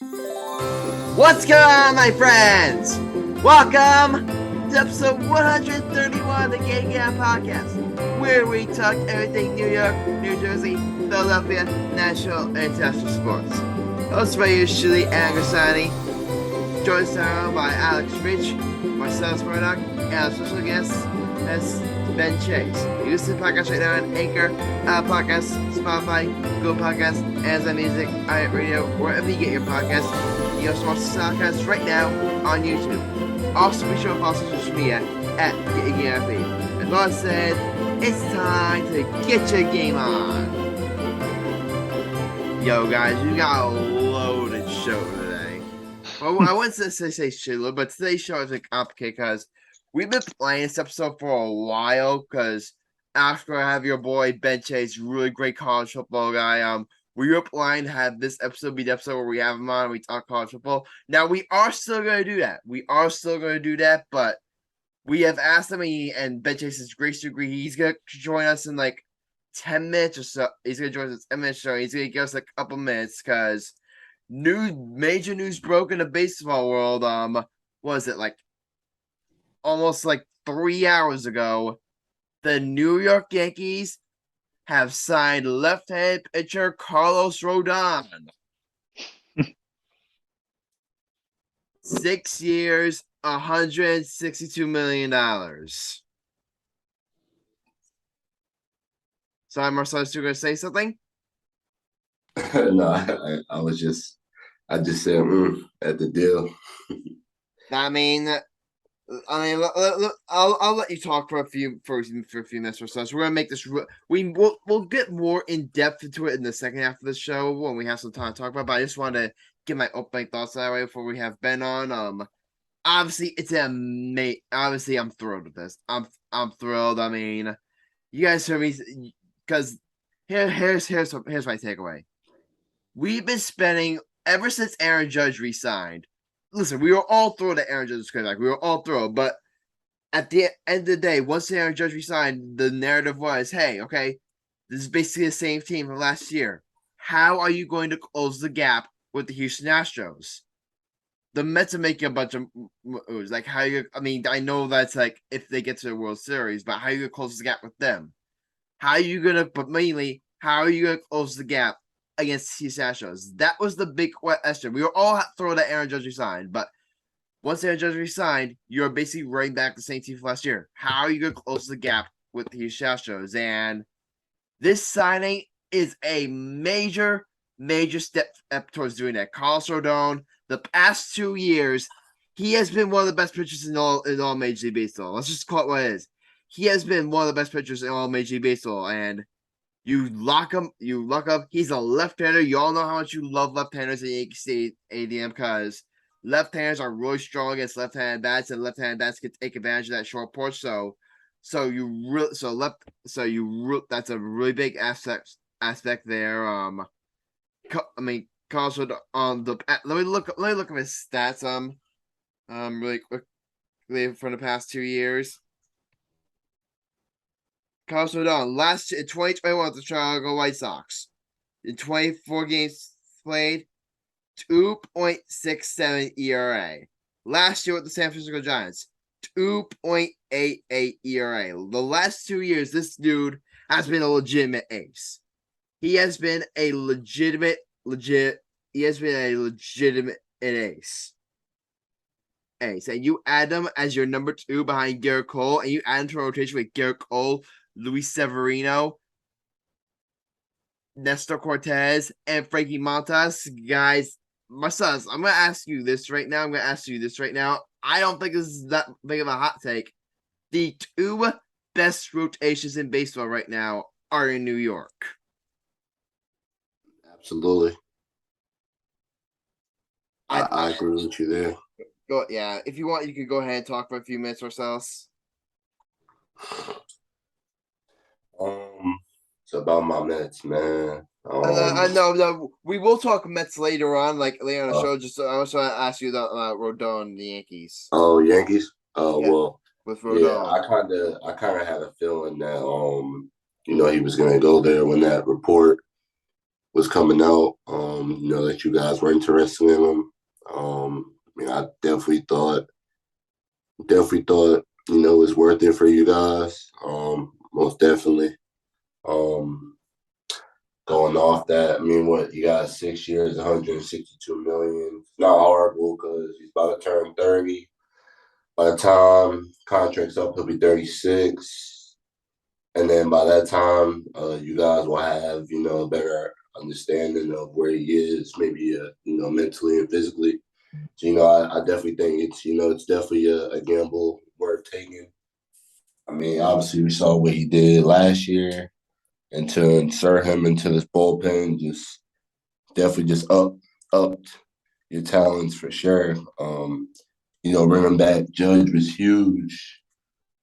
What's going on, my friends? Welcome to episode 131 of the Gang Podcast, where we talk everything New York, New Jersey, Philadelphia, national, and international sports. Hosted by usually Grassani, joined by Alex Reich, Marcellus, Murdock, and our special guest as Ben Chase. You listen to the podcast right now on Anchor, Apple Podcasts, Spotify, Google Podcasts, Amazon Music, iHeartRadio, wherever you get your podcasts. You also watch the podcast right now on YouTube. Also, be sure to follow social media at GetYourGameOn. As well as said, it's time to get your game on. Yo, guys, we got a loaded show today. Well, I wouldn't say shitload, but today's show is complicated because we've been playing this episode for a while. Because after I have your boy Ben Chase, really great college football guy, we were planning to have this episode be the episode where we have him on and we talk college football. Now, we are still going to do that. But we have asked him, and Ben Chase is grace to agree. He's going to join us in like 10 minutes or so. He's going to join us in 10 minutes or so. He's going to give us like a couple minutes because major news broke in the baseball world. What was it, like almost like 3 hours ago? The New York Yankees have signed left-handed pitcher Carlos Rodón. 6 years, $162 million. Sorry, Marcellus, you going to say something? No, I just said at the deal. I'll let you talk for a few minutes or so. So we're gonna make this. We'll get more in depth into it in the second half of the show when we have some time to talk about. But I just wanted to get my opening thoughts that way before we have Ben on. Obviously obviously I'm thrilled with this. I'm thrilled. I mean, you guys heard me because here's my takeaway. We've been spending ever since Aaron Judge resigned. Listen, we were all thrilled that Aaron Judge was coming back. We were all thrilled. But at the end of the day, once Aaron Judge resigned, the narrative was, hey, okay, this is basically the same team from last year. How are you going to close the gap with the Houston Astros? The Mets are making a bunch of moves. Like, I know that's like if they get to the World Series, but how are you going to close the gap with them? How are you going to close the gap against the Astros? That was the big question. We were all thrilled that Aaron Judge resigned, but once Aaron Judge resigned, you're basically running back the same team from last year. How are you going to close the gap with the Astros? And this signing is a major step towards doing that. Carlos Rodón, the past 2 years, he has been one of the best pitchers in all Major League Baseball. Let's just call it what it is. He has been one of the best pitchers in all Major League Baseball, and you lock him. He's a left-hander. You all know how much you love left-handers in Yankee Stadium because left-handers are really strong against left-handed bats, and left-handed bats can take advantage of that short porch. That's a really big aspect there. Carlos Rodón, let me look at his stats. Really quickly from the past 2 years. Carlos Rodón, last year in 2021 with the Chicago White Sox, in 24 games played, 2.67 ERA. Last year with the San Francisco Giants, 2.88 ERA. The last 2 years, this dude has been a legitimate ace. He has been a legitimate ace. And you add him as your number 2 behind Garrett Cole, and you add him to a rotation with Garrett Cole, Luis Severino, Nestor Cortez, and Frankie Montas. Guys, Marcellus, I'm going to ask you this right now. I don't think this is that big of a hot take. The 2 best rotations in baseball right now are in New York. Absolutely. I agree with you there. Yeah, if you want, you could go ahead and talk for a few minutes, Marcellus. It's about my Mets, man. No, we will talk Mets later on, later on the show. Just I also want to ask you about Rodón and the Yankees. Oh, Yankees. Oh, yeah, well, with Rodón. Yeah, I kind of had a feeling that he was going to go there when that report was coming out. that you guys were interested in him. I definitely thought, it was worth it for you guys. Most definitely. Going off that, what you got 6 years, 162 million. It's not horrible because he's about to turn 30. By the time contract's up, he'll be 36. And then by that time, you guys will have, a better understanding of where he is, maybe, mentally and physically. So, I definitely think it's definitely a gamble worth taking. Obviously, we saw what he did last year, and to insert him into this bullpen definitely just upped your talents for sure. Bringing back Judge was huge,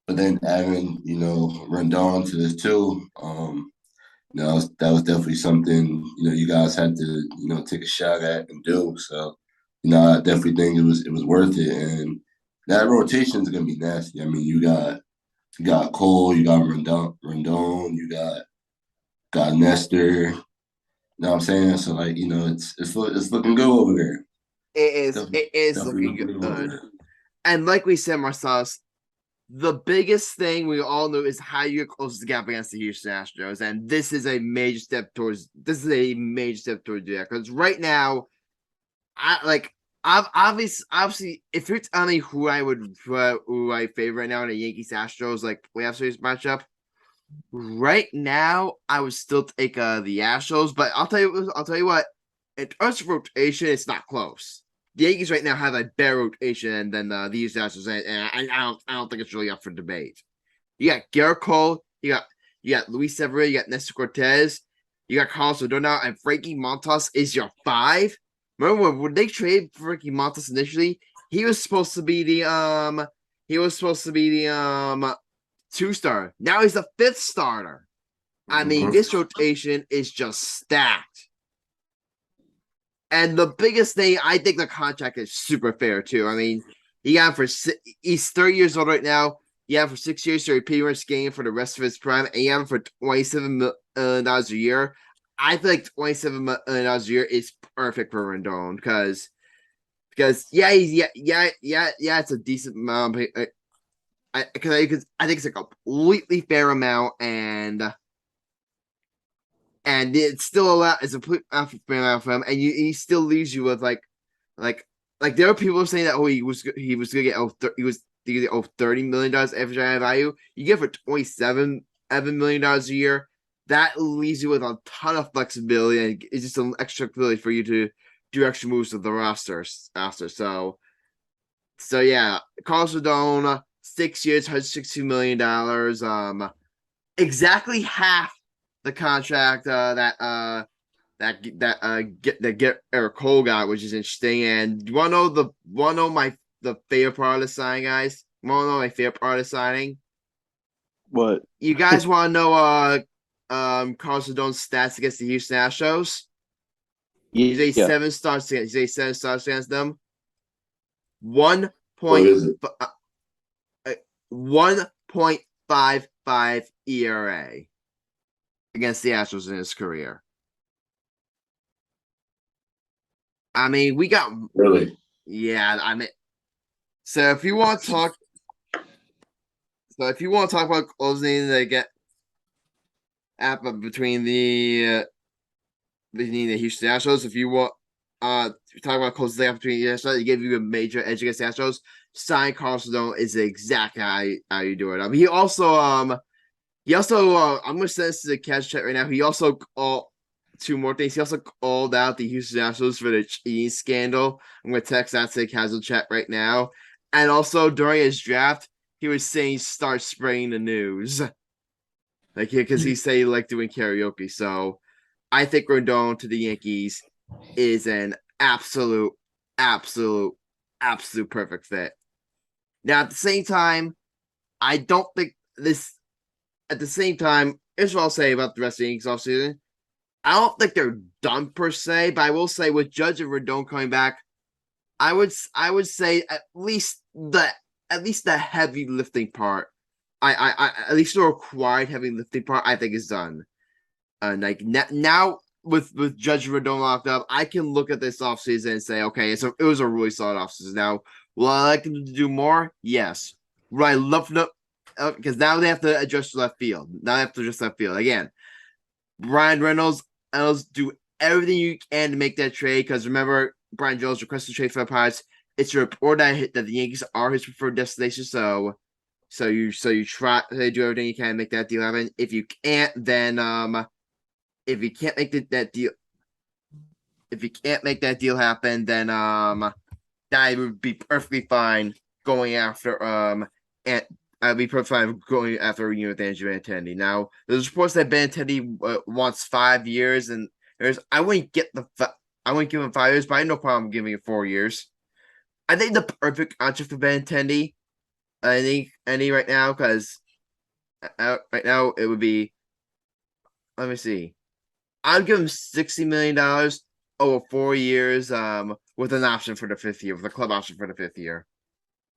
but then adding, Rodón to this too, that was definitely something, you guys had to, take a shot at and do. So, I definitely think it was worth it. And that rotation is gonna be nasty. You got Cole, you got Rodón, you got Nestor. You know what I'm saying? So it's looking good over there. It is looking good. And like we said, Marcellus, the biggest thing we all know is how you close the gap against the Houston Astros, and this is a major step towards that. Because right now, obviously, if you're telling me who I favor right now in the Yankees Astros playoff series matchup, right now I would still take the Astros. But I'll tell you what, in terms of rotation, it's not close. The Yankees right now have a better rotation than these Astros, and I don't think it's really up for debate. You got Garrett Cole, you got Luis Severino, you got Nestor Cortez, you got Carlos Rodón now, and Frankie Montas is your 5. Remember when they traded Frankie Montas initially? He was supposed to be the 2-star. Now he's the 5th starter. This rotation is just stacked. And the biggest thing, I think the contract is super fair too. He's 30 years old right now. You have him for 6 years, so he pretty much getting for the rest of his prime, and you have him for $27 million a year. I feel like $27 million a year is perfect for Rodón because it's a decent amount. I think it's a completely fair amount, and it's still it's a fair amount for him, and he still leaves you with like there are people saying that he was gonna get $30 million average value. You get for $27 million a year. That leaves you with a ton of flexibility, and it's just an extra ability for you to do extra moves with the roster. So yeah, Carlos Rodón, 6 years, $162 million. Exactly half the contract that Garrett Cole got, which is interesting. And do you want to know the favorite part of the signing, guys? Want to know my favorite part of the signing? What? You guys want to know Carlos Rodón's stats against the Houston Astros? He's a 7 starts against them. 1.55 ERA against the Astros in his career. We got really, yeah. So if you want to talk about closing the gap between the Houston Astros, if you want talk about closing the gap between the Astros, to give you a major edge against the Astros, sign Carlos Rodón is exactly how you do it. He also I'm gonna send this to the catch chat right now. He also two more things. He also called out the Houston Astros for the cheating scandal. I'm gonna text that to the casual chat right now. And also during his draft, he was saying start spreading the news, because he said he liked doing karaoke. So I think Rodón to the Yankees is an absolute perfect fit. Now, at the same time, I don't think this. At the same time, here's what I'll say about the rest of the Yankees offseason. I don't think they're done per se, but I will say with Judge and Rodón coming back, I would say at least the heavy lifting part, at least the required heavy lifting part, I think is done. Now with Judge Rodón locked up, I can look at this offseason and say, okay, it was a really solid offseason. Now, will I like them to do more? Yes. Would I love to, because now they have to adjust left field. Now they have to adjust left field again. Brian Reynolds, do everything you can to make that trade. Because remember, Brian Jones requested a trade for the Pirates. It's a report that the Yankees are his preferred destination. So you try to do everything you can to make that deal happen. If you can't, then if you can't make that deal, if you can't make that deal happen, then that would be perfectly fine going after and I'd be perfectly fine going after a reunion with Andrew Benintendi. Now, there's reports that Benintendi wants 5 years, and I wouldn't give him 5 years, but I have no problem giving it 4 years. I think the perfect contract for Benintendi, any right now, because right now it would be. Let me see. I'd give him $60 million over 4 years, with an option for the 5th year, with a club option for the 5th year.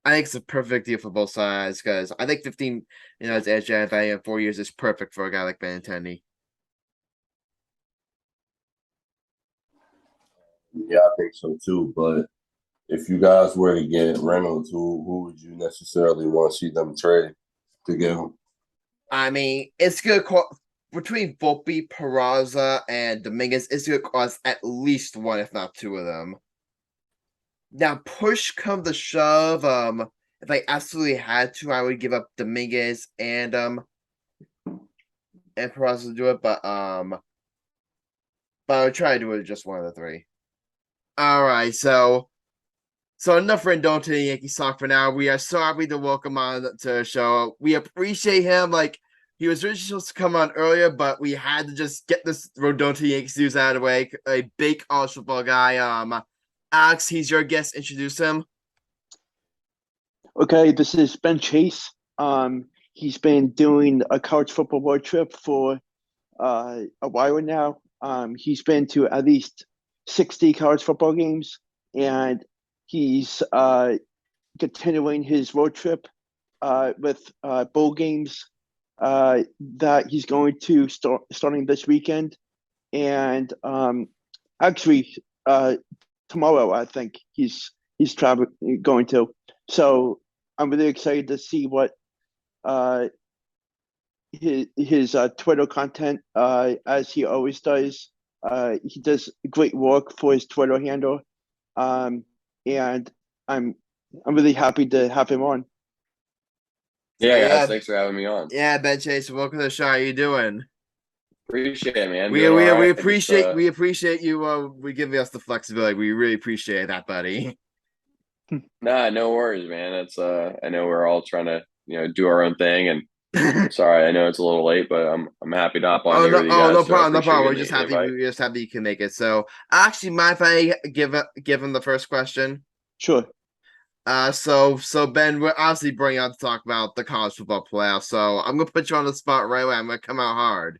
I think it's a perfect deal for both sides because I think 15, as edge value in 4 years is perfect for a guy like Benintendi. Yeah, I think so too. But if you guys were to get Reynolds, who would you necessarily want to see them trade to get him? I mean, it's gonna cost between Volpe, Peraza, and Dominguez. It's gonna cost at least one, if not two of them. Now, push come to shove, if I absolutely had to, I would give up Dominguez and Peraza to do it, but I would try to do it with just one of the three. All right, so enough Rendon to the Yankees talk for now. We are so happy to welcome on to the show. We appreciate him. Like, he was originally supposed to come on earlier, but we had to just get this Rodón to the Yankees news out of the way. A big college football guy. Alex, he's your guest. Introduce him. Okay, this is Ben Chase. He's been doing a college football road trip for a while now. He's been to at least 60 college football games, and he's continuing his road trip with bowl games that he's going to starting this weekend. And actually, tomorrow, I think he's going to. So I'm really excited to see what his Twitter content, as he always does. He does great work for his Twitter handle, and I'm really happy to have him on. Yeah, guys, thanks for having me on. Yeah, Ben Chase, welcome to the show. How you doing? Appreciate it, man. We appreciate you giving us the flexibility. We really appreciate that, buddy. Nah, no worries, man. It's I know we're all trying to do our own thing, and sorry, I know it's a little late, but I'm happy to hop on here with you guys. No problem, no problem. We're just happy you can make it. So, actually, mind if I give him the first question? Sure. So Ben, we're obviously bringing on to talk about the college football playoffs. So I'm gonna put you on the spot right away. I'm gonna come out hard.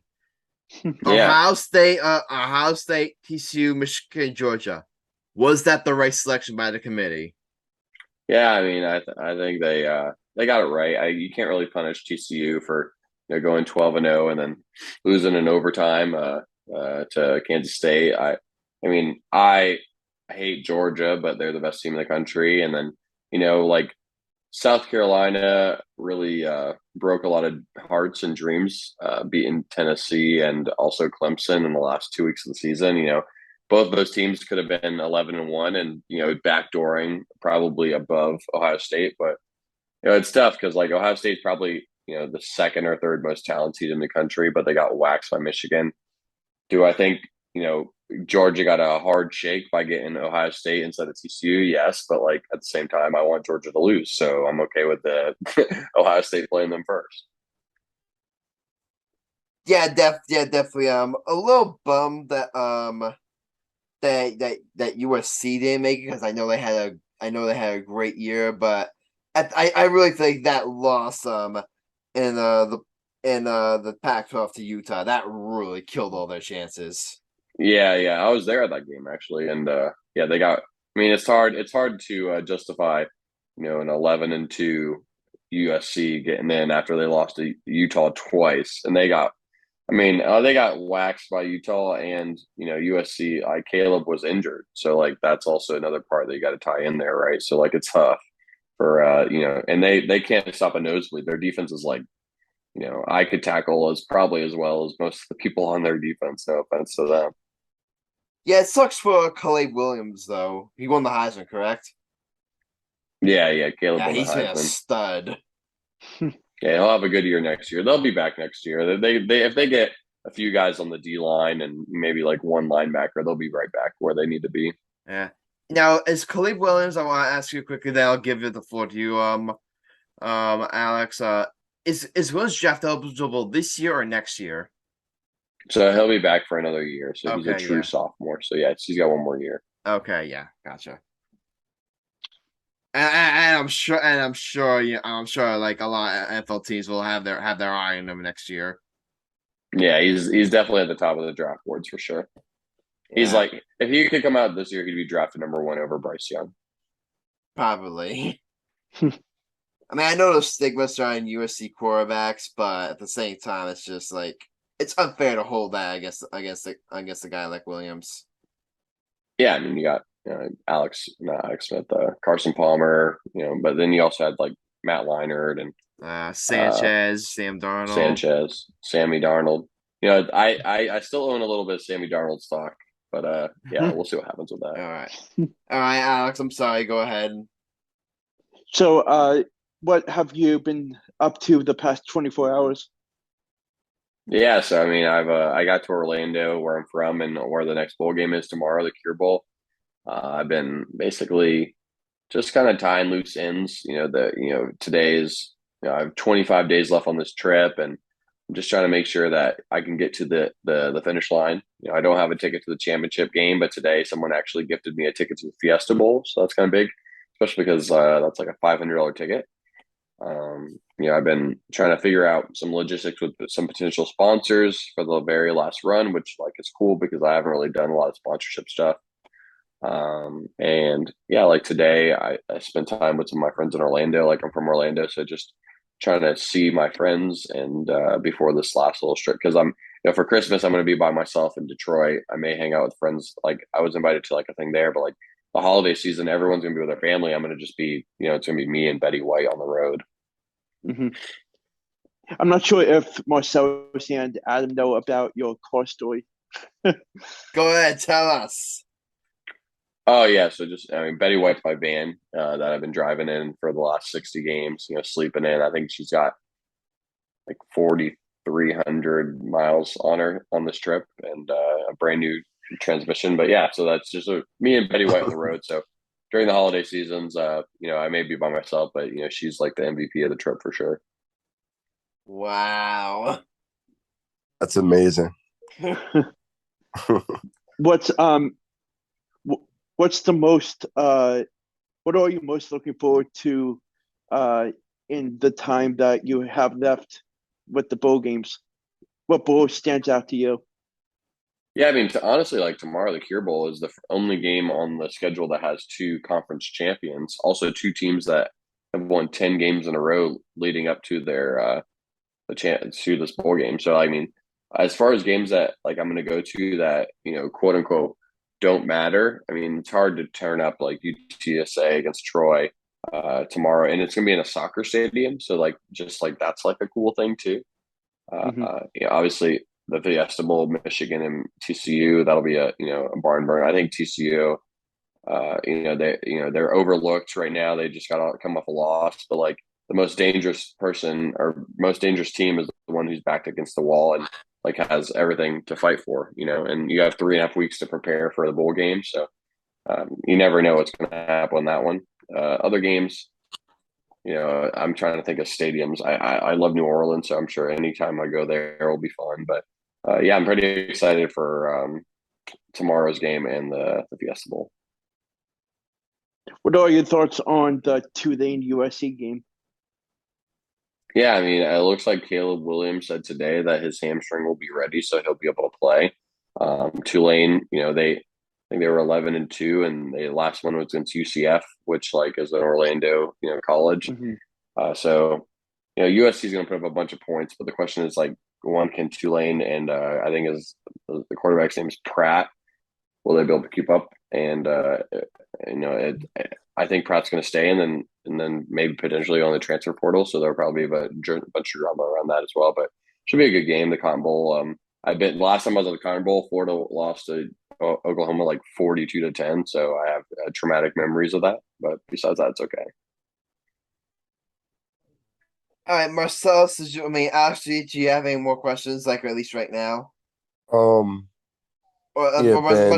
Yeah. Ohio State, TCU, Michigan, Georgia. Was that the right selection by the committee? Yeah, I mean, I think they got it right. You can't really punish TCU for going 12-0 and then losing in overtime to Kansas State. I mean, I hate Georgia, but they're the best team in the country. And then like South Carolina really broke a lot of hearts and dreams, beating Tennessee and also Clemson in the last 2 weeks of the season. Both of those teams could have been 11-1 and backdooring probably above Ohio State, but it's tough because like Ohio State's probably the second or third most talented team in the country, but they got waxed by Michigan. Do I think Georgia got a hard shake by getting Ohio State instead of TCU? Yes, but like at the same time, I want Georgia to lose, so I'm okay with the Ohio State playing them first. Yeah, definitely. A little bummed that that USC didn't make it because I know they had a great year, but I really think that loss in the Pac-12 to Utah that really killed all their chances. Yeah, I was there at that game actually, and yeah, they got. I mean, it's hard to justify an 11-2 USC getting in after they lost to Utah twice, and they got I mean, they got waxed by Utah and USC. Caleb was injured, so like that's also another part that you got to tie in there, right? So like it's tough for and they can't stop a nosebleed. Their defense is like I could tackle as probably as well as most of the people on their defense. No offense to them. Yeah, it sucks for Caleb Williams though. He won the Heisman, correct? Yeah, Caleb Yeah, won the he's been a Heisman. stud. Yeah, he'll have a good year next year. They'll be back next year. They if they get a few guys on the D line and maybe like one linebacker, they'll be right back where they need to be. Yeah. Now, is Caleb Williams? I want to ask you quickly. Then I'll give it the floor to you, Alex. Is Williams draft eligible this year or next year? So he'll be back for another year. So he's a Okay, true yeah. sophomore. So yeah, he's got one more year. Okay, yeah, gotcha. And I'm sure, like a lot of NFL teams will have their eye on him next year. Yeah, he's definitely at the top of the draft boards for sure. He's Yeah, like, if he could come out this year, he'd be drafted #1 over Bryce Young. probably. I mean, I know the stigma surrounding USC quarterbacks, but at the same time, it's just like it's unfair to hold that against a guy like Williams. Yeah, I mean, you got not Alex Smith, Carson Palmer, but then you also had like Matt Leinart and Sanchez, Sam Darnold, Sanchez, Sammy Darnold. I still own a little bit of Sammy Darnold stock, but yeah, we'll see what happens with that. All right, Alex. I'm sorry. Go ahead. So, what have you been up to the past 24 hours? Yeah, so I mean, I got to Orlando, where I'm from, and where the next bowl game is tomorrow, the Cure Bowl. I've been basically just kind of tying loose ends. Today's I have 25 days left on this trip, and I'm just trying to make sure that I can get to the finish line. I don't have a ticket to the championship game, but today someone actually gifted me a ticket to the Fiesta Bowl, so that's kind of big, especially because that's like a $500 ticket. I've been trying to figure out some logistics with some potential sponsors for the very last run, which like is cool because I haven't really done a lot of sponsorship stuff. And yeah, like today I spent time with some of my friends in Orlando. Like I'm from Orlando, so just trying to see my friends and before this last little trip because I'm for Christmas I'm going to be by myself in Detroit. I may hang out with friends. Like I was invited to like a thing there, but like the holiday season, everyone's going to be with their family. I'm going to just be it's going to be me and Betty White on the road. Mm-hmm. I'm not sure if Marcellus and Adam know about your car story. Go ahead, tell us. Oh yeah, so just I mean Betty White's my van that I've been driving in for the last 60 games. Sleeping in. I think she's got like 4,300 miles on her on this trip and a brand new transmission. But yeah, so that's just me and Betty White on the road. So during the holiday seasons, I may be by myself, but she's like the MVP of the trip for sure. Wow, That's amazing. What's the most what are you most looking forward to in the time that you have left with the bowl games? What bowl stands out to you? Yeah, I mean, honestly, like tomorrow, the Cure Bowl is the only game on the schedule that has two conference champions. Also, two teams that have won 10 games in a row leading up to their to this bowl game. So, I mean, as far as games that like I'm going to go to that quote unquote don't matter. I mean, it's hard to turn up like UTSA against Troy tomorrow, and it's going to be in a soccer stadium. So, like, just like that's like a cool thing too. Obviously the Fiesta Bowl, Michigan and TCU, that'll be a barn burn. I think TCU, they're overlooked right now. They just got to come off a loss, but like the most dangerous person or most dangerous team is the one who's backed against the wall and like has everything to fight for. And you have 3.5 weeks to prepare for the bowl game, so you never know what's going to happen on that one. Other games. I'm trying to think of stadiums. I love New Orleans, so I'm sure anytime I go there will be fun. But yeah, I'm pretty excited for tomorrow's game and the Fiesta Bowl. What are your thoughts on the Tulane USC game? Yeah, I mean, it looks like Caleb Williams said today that his hamstring will be ready, so he'll be able to play. Tulane, I think they were 11-2, and the last one was against UCF, which like is an Orlando, college. Mm-hmm. So USC is going to put up a bunch of points, but the question is like, one can Tulane, and I think the quarterback's name is Pratt. Will they be able to keep up? And I think Pratt's going to stay, and then maybe potentially on the transfer portal. So there'll probably be a bunch of drama around that as well. But should be a good game. The Cotton Bowl. Last time I was at the Cotton Bowl, Florida lost to Oklahoma like 42-10. So I have traumatic memories of that. But besides that, it's okay. All right, Marcellus, Ashley, do you have any more questions, like, or at least right now? Yeah, Ben,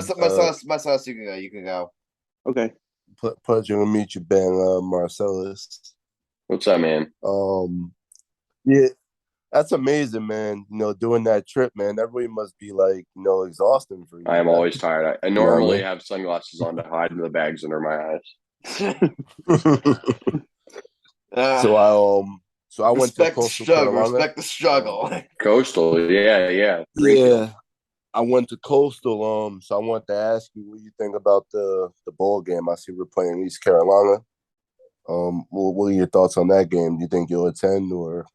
Marcellus, you can go. Okay. Pleasure to meet you, Ben. Marcellus. What's up, man? Yeah, that's amazing, man. Doing that trip, man, that really must be like, exhausting for you. I am always tired. I normally have sunglasses on to hide the bags under my eyes. So I went to Coastal Carolina. Respect the struggle. Coastal, yeah. Yeah, I went to Coastal. So I want to ask you what you think about the bowl game. I see we're playing East Carolina. What are your thoughts on that game? Do you think you'll attend, or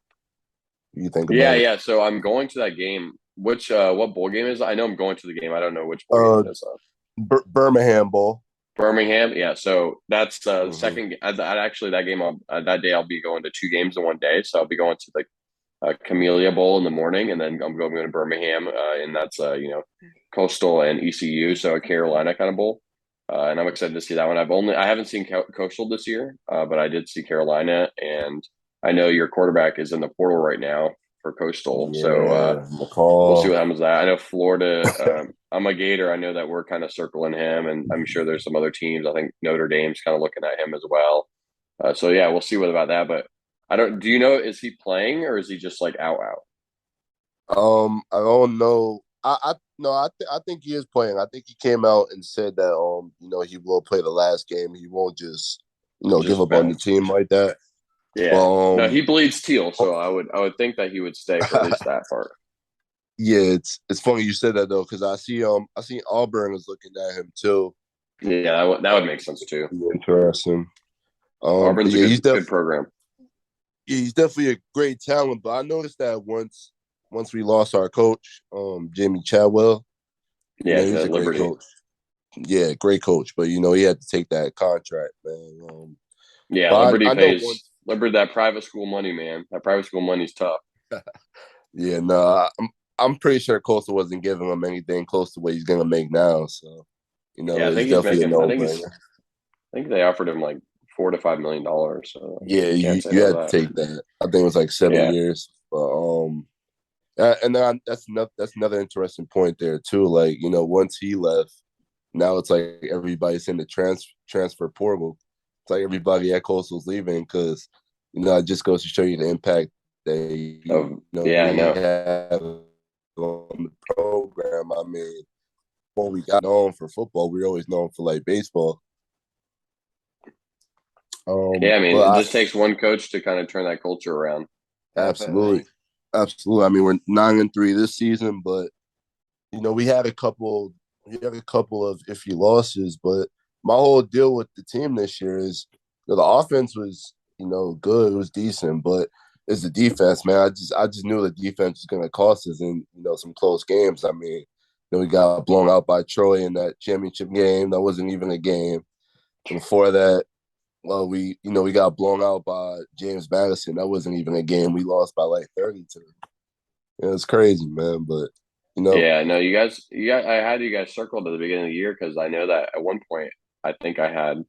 what you think about it? Yeah. So I'm going to that game. Which what bowl game is it? I know I'm going to the game. I don't know which bowl game it is. Birmingham Bowl. Birmingham, yeah. So that's the second. Actually, that game, that day, I'll be going to 2 games in one day. So I'll be going to the Camellia Bowl in the morning, and then I'm going to Birmingham, and that's Coastal and ECU, so a Carolina kind of bowl. And I'm excited to see that one. I haven't seen Coastal this year, but I did see Carolina, and I know your quarterback is in the portal right now for Coastal. Yeah, so we'll see what happens with that. I know Florida. I'm a Gator. I know that we're kind of circling him, and I'm sure there's some other teams. I think Notre Dame's kind of looking at him as well. So yeah, we'll see what about that. But I don't. Do you know? Is he playing or is he just like out? I don't know. I think he is playing. I think he came out and said that he will play the last game. He won't just give up on the team like that. Yeah. No, he bleeds teal, so I would think that he would stay for at least that part. Yeah, it's funny you said that though, because I see Auburn is looking at him too. Yeah, that would make sense too. Interesting. Auburn's a good program. Yeah, he's definitely a great talent, but I noticed that once we lost our coach, Jamie Chadwell. Yeah, he's a great coach. Yeah, great coach, but he had to take that contract, man. Yeah, Liberty pays Liberty that private school money, man. That private school money's tough. Yeah, no, I'm pretty sure Coastal wasn't giving him anything close to what he's gonna make now. So, I think he's making. I think they offered him like $4 to $5 million. So yeah, you had to take that. I think it was like 7 years. But and then that's another interesting point there too. Like once he left, now it's like everybody's in the transfer portal. It's like everybody at Coastal's leaving because it just goes to show you the impact they have on the program. I mean, when we got known for football, we were always known for like baseball. It just takes one coach to kind of turn that culture around. Absolutely. I mean, we're 9-3 this season, but we had a couple of iffy losses. But my whole deal with the team this year is the offense was good, it was decent, but it's the defense, man. I just knew the defense was going to cost us in some close games. I mean, we got blown out by Troy in that championship game. That wasn't even a game. And before that, well, we got blown out by James Madison. That wasn't even a game. We lost by like 32. It was crazy, man. But yeah, no, you guys. I had you guys circled at the beginning of the year because I know that at one point I think I had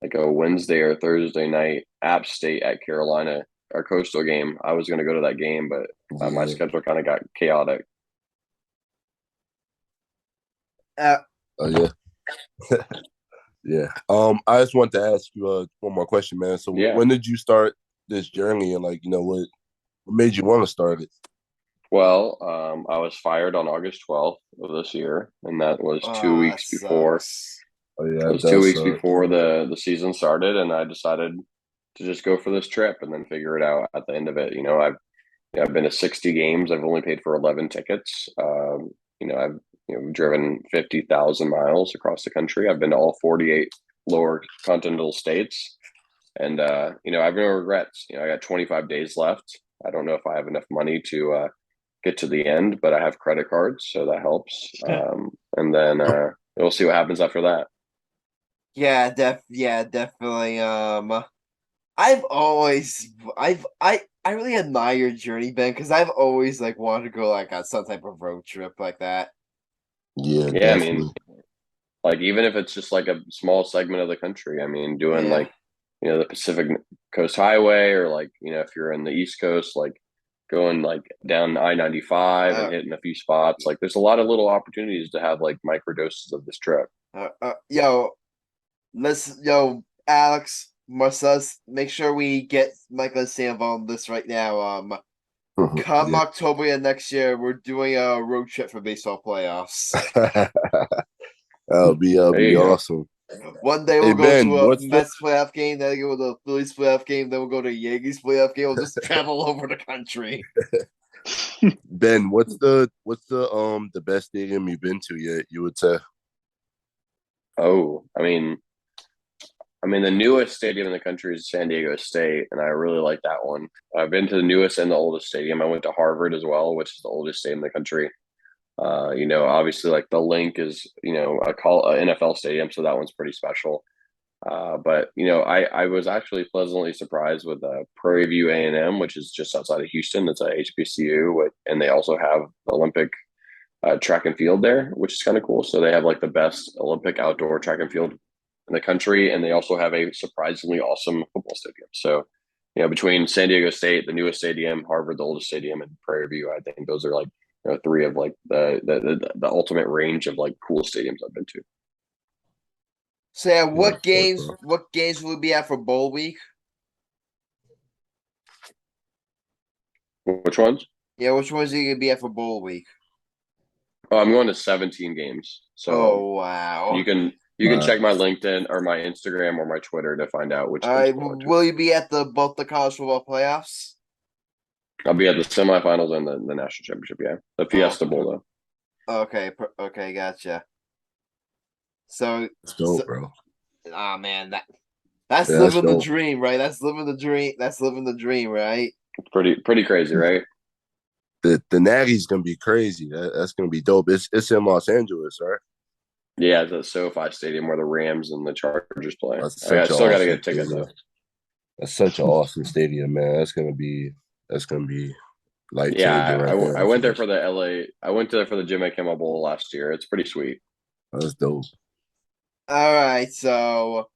like a Wednesday or Thursday night App State at Carolina, our Coastal game. I was going to go to that game, but my schedule kind of got chaotic. Oh yeah. Yeah. I just want to ask you one more question, man. So when did you start this journey, and what made you want to start it? Well, I was fired on August 12th of this year, and that was 2 weeks before. Oh yeah, it was 2 weeks before the season started, and I decided to just go for this trip and then figure it out at the end of it. I've been to 60 games. I've only paid for 11 tickets. I've driven 50,000 miles across the country. I've been to all 48 lower continental states, and I have no regrets. I got 25 days left. I don't know if I have enough money to get to the end, but I have credit cards, so that helps. And then we'll see what happens after that. Yeah, definitely. I've always, I really admire your journey, Ben, because I've always like wanted to go like on some type of road trip like that. Yeah, Yeah, I definitely. mean, like even if it's just like a small segment of the country, I mean, doing Yeah. like the Pacific Coast Highway, or like if you're in the East Coast, like going like down I-95 and hitting a few spots. Like there's a lot of little opportunities to have like micro doses of this trip. Yo, Alex, Marcellus, make sure we get Michael Sam involved in this right now. Come Yeah. October of next year, we're doing a road trip for baseball playoffs. That'll be There you go. awesome. One day Hey, we'll go Ben, to a what's the Mets playoff game, then we'll go to the Phillies playoff game, then we'll go to a Yankees playoff game. We'll just travel over the country. Ben? What's the best stadium you've been to yet? You would say? Oh, I mean, the newest stadium in the country is San Diego State, and I really like that one. I've been to the newest and the oldest stadium. I went to Harvard as well, which is the oldest stadium in the country. Obviously, like the Link is, an NFL stadium, so that one's pretty special. But I was actually pleasantly surprised with Prairie View A&M, which is just outside of Houston. It's a HBCU, and they also have Olympic track and field there, which is kind of cool. So they have like the best Olympic outdoor track and field in the country, and they also have a surprisingly awesome football stadium. So, between San Diego State, the newest stadium, Harvard, the oldest stadium, and Prairie View, I think those are like three of like the ultimate range of like cool stadiums I've been to. So yeah, Yeah, what games will we be at for bowl week? Which ones? Yeah, which ones are you gonna be at for bowl week? Oh, I'm going to 17 games. So Oh wow. you can check my LinkedIn or my Instagram or my Twitter to find out which All games right, I'm going to. will you be at both the college football playoffs? I'll be at the semifinals and the national championship. Yeah, the Fiesta Bowl though. Okay, gotcha. So, That's dope, bro. oh man, that's Yeah, that's living the dope. dream, right? That's living the dream. That's living the dream, right? It's pretty crazy, right? The Natty's gonna be crazy. That's gonna be dope. It's in Los Angeles, right? Yeah, the SoFi Stadium where the Rams and the Chargers play. That's I such an still got to awesome get tickets stadium. though. That's such an awesome stadium, man. That's gonna be life Yeah, changing right there. I went there for the LA. I went there for the Jimmy Kimmel Bowl last year. It's pretty sweet. That's dope. All right, so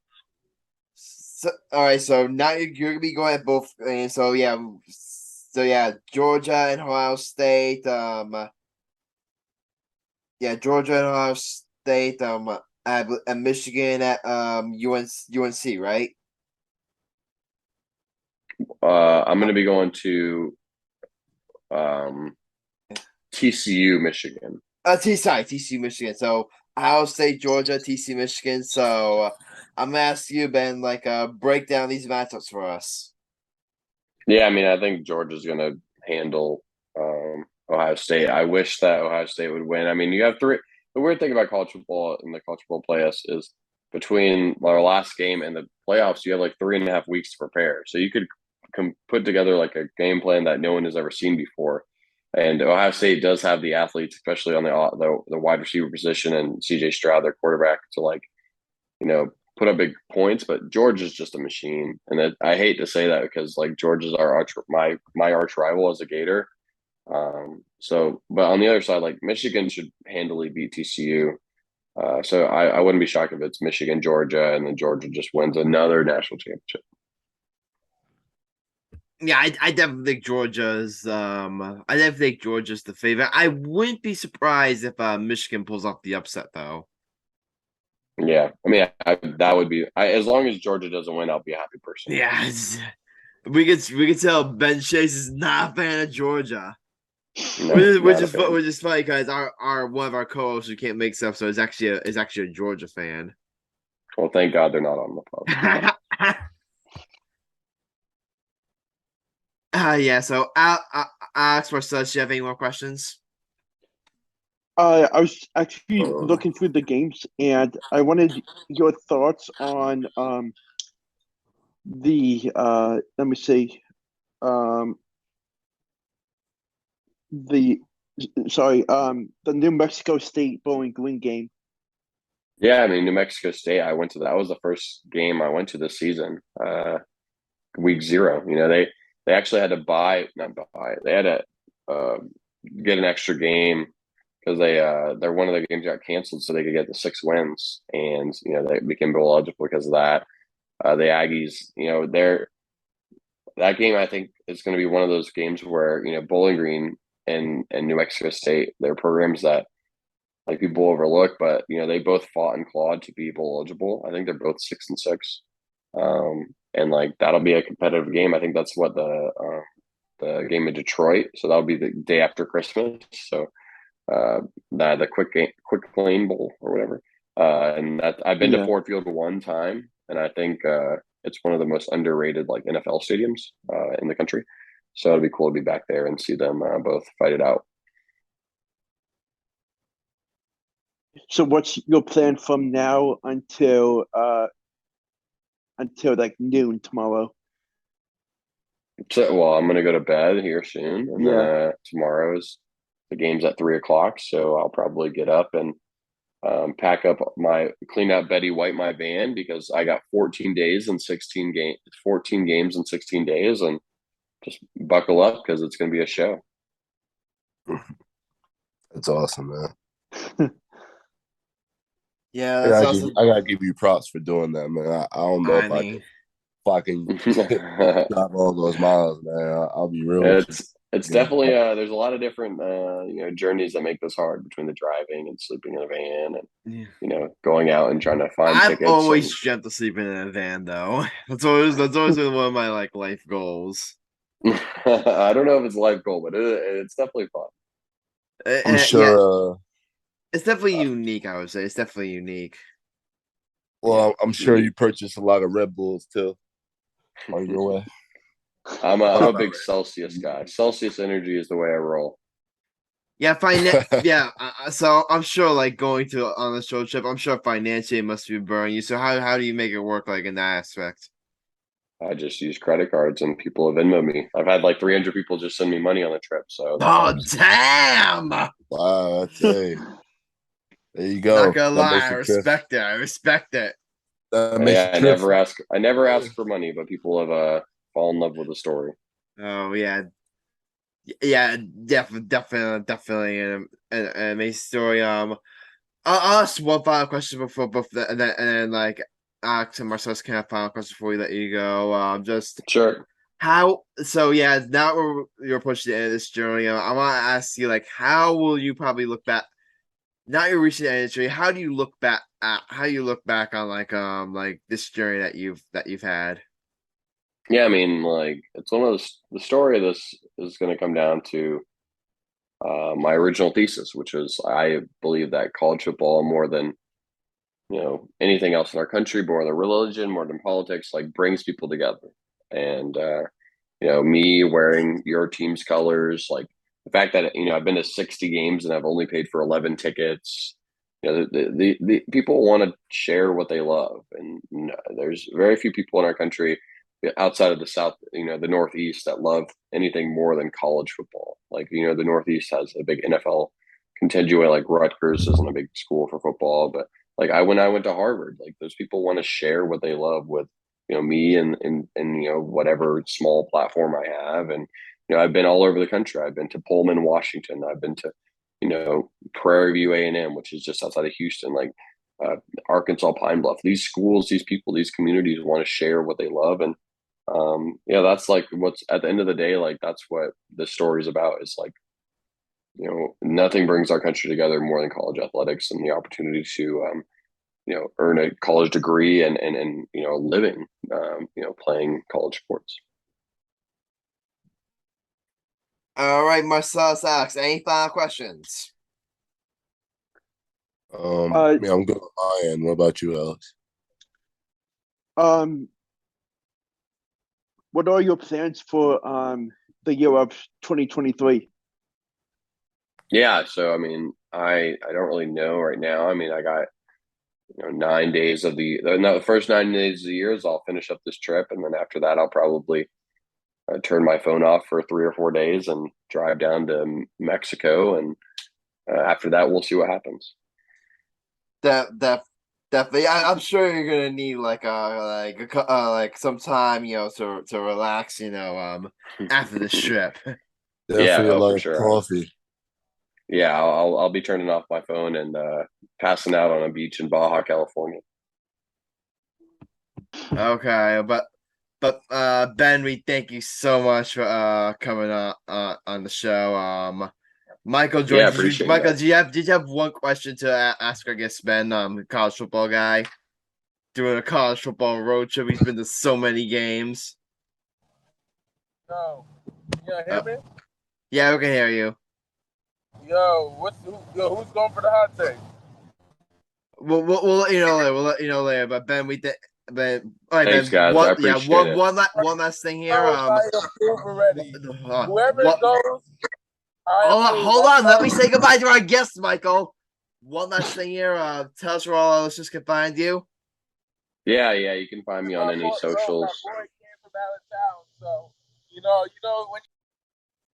now you're gonna be going at both, and so yeah, Georgia and Ohio State, Georgia and Ohio State, and Michigan at UNC, right? I'm going to be going to TCU, Michigan. TCU, Michigan. So Ohio State, Georgia, TCU, Michigan. So I'm gonna ask you, Ben, break down these matchups for us. Yeah, I mean, I think Georgia's going to handle Ohio State. I wish that Ohio State would win. I mean, you have three. The weird thing about college football and the college football playoffs is between our last game and the playoffs, you have like 3.5 weeks to prepare. So you could put together like a game plan that no one has ever seen before. And Ohio State does have the athletes, especially on the wide receiver position, and CJ Stroud, their quarterback, to put up big points. But Georgia's just a machine, and I hate to say that because like Georgia's my arch rival as a Gator. But on the other side, like Michigan should handily beat TCU. So I wouldn't be shocked if it's Michigan, Georgia, and then Georgia just wins another national championship. Yeah, I definitely think Georgia's the favorite. I wouldn't be surprised if Michigan pulls off the upset though. Yeah, I mean, that would be as long as Georgia doesn't win, I'll be a happy person. Yeah, we could tell Ben Chase is not a fan of Georgia, which is funny because our one of our co-hosts who can't make stuff, so is actually a Georgia fan. Well, thank God they're not on the phone. So Alex Marcellus, do you have any more questions? I was actually looking through the games, and I wanted your thoughts on let me see, the the New Mexico State Bowling Green game. Yeah, I mean, New Mexico State. I went to that was the first game I went to this season. Week 0. They actually had to not buy. They had to uh, get an extra game because they're one of their games got canceled so they could get the 6 wins, and they became bowl eligible because of that. The Aggies, that game I think is going to be one of those games where Bowling Green and New Mexico State, they're programs that like people overlook, but they both fought and clawed to be bowl eligible. I think they're both 6-6, and like that'll be a competitive game. I think that's what the game in Detroit, so that'll be the day after Christmas. So the quick lane bowl or whatever. And that I've been to Ford Field one time, and I think it's one of the most underrated like NFL stadiums in the country. So it'd be cool to be back there and see them both fight it out. So what's your plan from now until like noon tomorrow? So, well, I'm gonna go to bed here soon, and then tomorrow's the game's at 3:00. So I'll probably get up and clean out Betty White my van because I got 14 days and 14 games in 16 days, and just buckle up because it's going to be a show. That's awesome, man. Yeah, that's awesome. I gotta give you props for doing that, man. I don't know if I can drive all those miles, man. I'll be real. It's definitely there's a lot of different journeys that make this hard between the driving and sleeping in a van and going out and trying to find tickets. I've always dreamt of sleeping in a van, though. That's always been one of my like life goals. I don't know if it's a life goal, but it's definitely fun. I'm sure. It's definitely unique. I would say it's definitely unique. Well, I'm sure you purchased a lot of Red Bulls too on your way. I'm a big Celsius guy. Celsius energy is the way I roll. Yeah, so I'm sure, like going on a show trip, I'm sure financially it must be burning you. So how do you make it work, like in that aspect? I just use credit cards, and people have Venmoed me. I've had like 300 people just send me money on the trip. So damn! Wow, there you go. Not gonna lie, I respect it. I respect it. I never ask for money, but people have fallen in love with the story. Oh yeah, definitely an amazing story. I'll ask one final question before and then like to Marcellus, can I have a final question before we let you go? Just sure. Now you're approaching the end of this journey. I want to ask you, like, how will you probably look back? Not your recent industry. How do you look back on like this journey that you've had? Yeah, I mean, like it's one of those. The story of this is going to come down to my original thesis, which was I believe that college football, more than anything else in our country, more than religion, more than politics, like brings people together. And me wearing your team's colors, like the fact that I've been to 60 games and I've only paid for 11 tickets. The people want to share what they love, and there's very few people in our country outside of the South, the Northeast, that love anything more than college football. Like, the Northeast has a big NFL contingent, like Rutgers isn't a big school for football, but like when I went to Harvard, like those people want to share what they love with, me and whatever small platform I have. And, I've been all over the country. I've been to Pullman, Washington. I've been to, Prairie View A&M, which is just outside of Houston, like Arkansas Pine Bluff. These schools, these people, these communities want to share what they love. And that's like what's at the end of the day, like that's what the story is about. Is like, nothing brings our country together more than college athletics and the opportunity to earn a college degree and living playing college sports. All right, Marcellus, Alex, any final questions? I'm good on my end. What about you, Alex? What are your plans for the year of 2023? Yeah, so I mean, I don't really know right now. I mean, I got 9 days of the first 9 days of the year is I'll finish up this trip, and then after that, I'll probably turn my phone off for 3 or 4 days and drive down to Mexico, and after that, we'll see what happens. Definitely. I'm sure you're gonna need like some time, to relax, after this trip. Definitely a for lot of sure. coffee. Yeah, I'll be turning off my phone and passing out on a beach in Baja, California. Okay, but Ben, we thank you so much for coming on the show. Michael, Yeah, appreciate it, Michael, guys. did you have one question to ask our guest Ben, college football guy, doing a college football road trip? He's been to so many games. Yo, you hear me? Yeah, we can hear you. Who's going for the hot take? We'll let you know later. We'll let you know later. But Ben, Ben, all right, Thanks, Ben. guys. I appreciate it. One last thing here. I approve already. Whoever what- goes, I hold on. Let me say goodbye to our guests, Michael. One last thing here. Tell us where all our listeners can find you. Yeah, you can find me on any socials. My boy came from out of town, so you know when